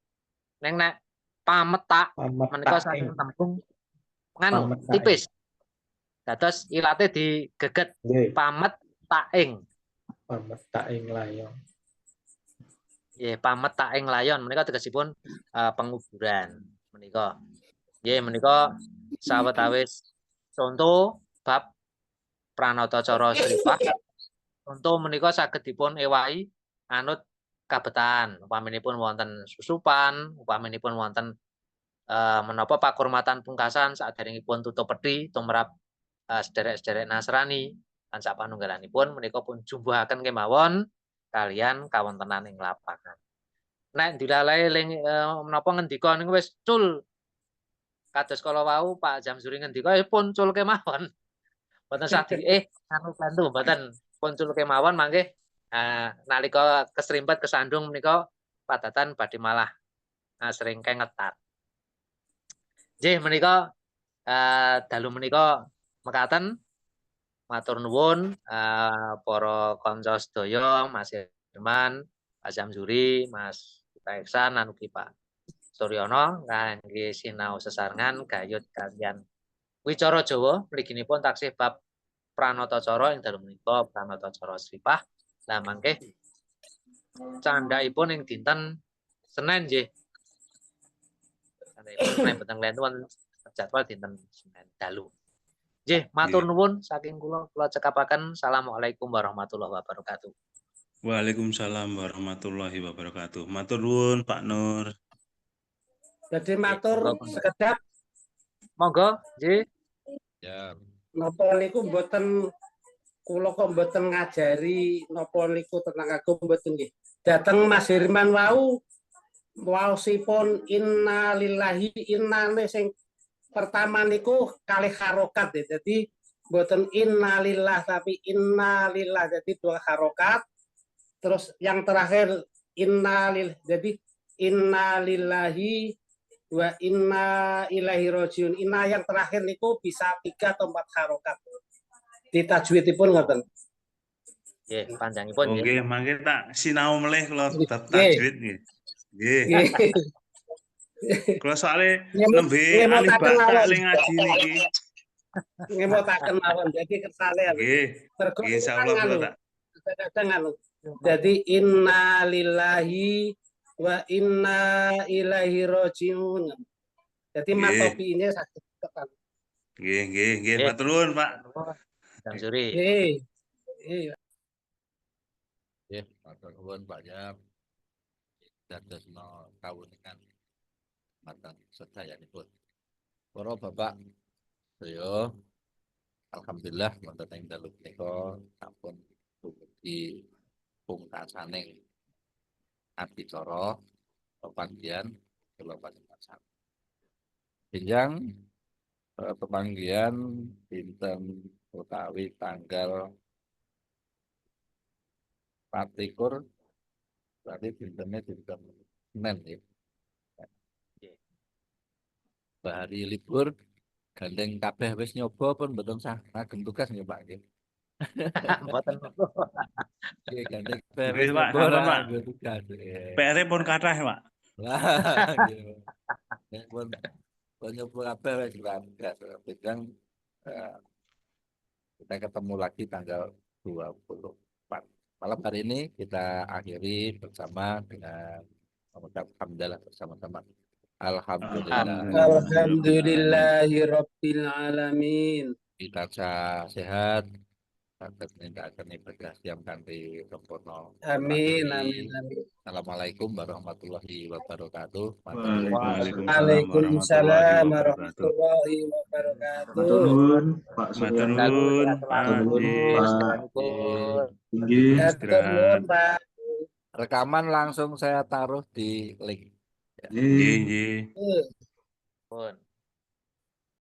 S2: Nek pametak menika saking tembung nganu tipis. Dados ilate digeget pametaking.
S7: Pametaking layon.
S2: Nggih, pametaking layon menika tegesipun penguburan menika. Nggih, menika sawetawis contoh bab pranatacara sripah. Contoh menika saged dipun ewahi anut kabetan. Upaminipun wonten susupan, upaminipun wonten menapa pakurmatan pungkasan saderengipun tutup peti tumrap sederek-sederek Nasrani lan sapanunggalanipun menika pun jumbuhaken kemawon kalian kawontenan ing lapangan. Nek dilalae menapa ngendika niku wis cul. Kados kala wau Pak Jamsuri ngendika pun cul kemawon. Mboten sadhi anu bantu mboten pun cul kemawon mangke nalika kesrimpet kesandung menika padatan badhe malah sering kengetan. Nggih menika dalu menika mekaten matur nuwun para kanca sedaya Mas Herman, Pak Jamsuri, Mas Iksan lan ugi Pak Suryono kangge sinau sesarengan gayut kalian wicara Jawa mliginipun taksih bab pranatacara ing dalu menika pranatacara sripah. Lah mangke candhaipun ing dinten Senin nggih. Candhaipun Senin peteng lentun jadwal dinten Senin dalu. Nggih, matur nuwun saking kula cekapaken. Assalamualaikum warahmatullahi wabarakatuh.
S6: Waalaikumsalam warahmatullahi wabarakatuh. Matur nuwun Pak Nur.
S3: Jadi matur sekedap
S2: monggo nggih.
S1: Ya.
S3: Napa niku mboten kula kok mboten ngajari napa niku tentang agama mboten nggih. Dateng Mas Herman wau waosipun innalillahi innane sing pertama niku kalih harokat ya. Jadi mboten innalillah tapi innalillah jadi 2 harokat. Terus yang terakhir innalillah jadi innalillahi wa inna ilaihi rajiun. Inna yang terakhir niku bisa 3 atau 4 harokat. Di tajwidipun ngoten.
S2: Nggih, panjangipun nggih.
S6: Nggih, mangke tak sinau melih kula bab tajwid nggih. Nggih. Kula soalé nembe alif ba ling ngaji niki.
S3: Ngemotaken mawon dadi kersane.
S6: Nggih. Insyaallah kula tak.
S3: Jadi innalillahi wa inna ilaihi rajiun. Jadi matopi ini sakit tekan.
S6: Nggih, matur nuwun Pak
S2: Jamsuri.
S3: Nggih,
S1: matur nuwun Pak Jam. Dadosno kawuningan mateng sedayanipun. Para bapak sedaya alhamdulillah wonten ing dalu menika sampun dumugi pungkasaning adicara pepanggihan kula panjenengan. Benjang pepanggihan dinten utawi tanggal 24 berarti dintennya dinten Senin ya. Bahari libur gandeng kabeh wis nyoba pun mboten saged tugas nggih Pak nggih.
S2: Mboten.
S1: Nggih gandeng kabeh
S8: Wis,
S1: wis
S8: Pak,
S1: nyoba
S8: sampun,
S1: ora
S8: Pak.
S1: nggo tugas. Nggih.
S8: PR pun kathah, Pak.
S1: Lah nggih. Nek pun nyoba kabeh wis ora tugas. Benjang kita ketemu lagi tanggal 24. Malam hari ini kita akhiri bersama dengan mengucap hamdalah bersama-sama. Alhamdulillah.
S4: Alhamdulillahirabbil alamin.
S1: Kita sehat. Saged nindakaken ibadah siam kanthi sempurna.
S4: Amin amin amin.
S1: Assalamualaikum warahmatullahi wabarakatuh.
S4: Waalaikumsalam warahmatullahi wabarakatuh.
S7: Matur nuwun, Pak
S8: Matur
S7: Suryanto.
S8: nuwun,
S7: Matur nuwun,
S8: Pak.
S7: Pak.
S2: Pun.
S7: Inggih.
S4: Matur nuwun, Pak.
S1: Rekaman langsung saya taruh di link.
S7: Inggih.
S8: Nggih.
S2: Pun.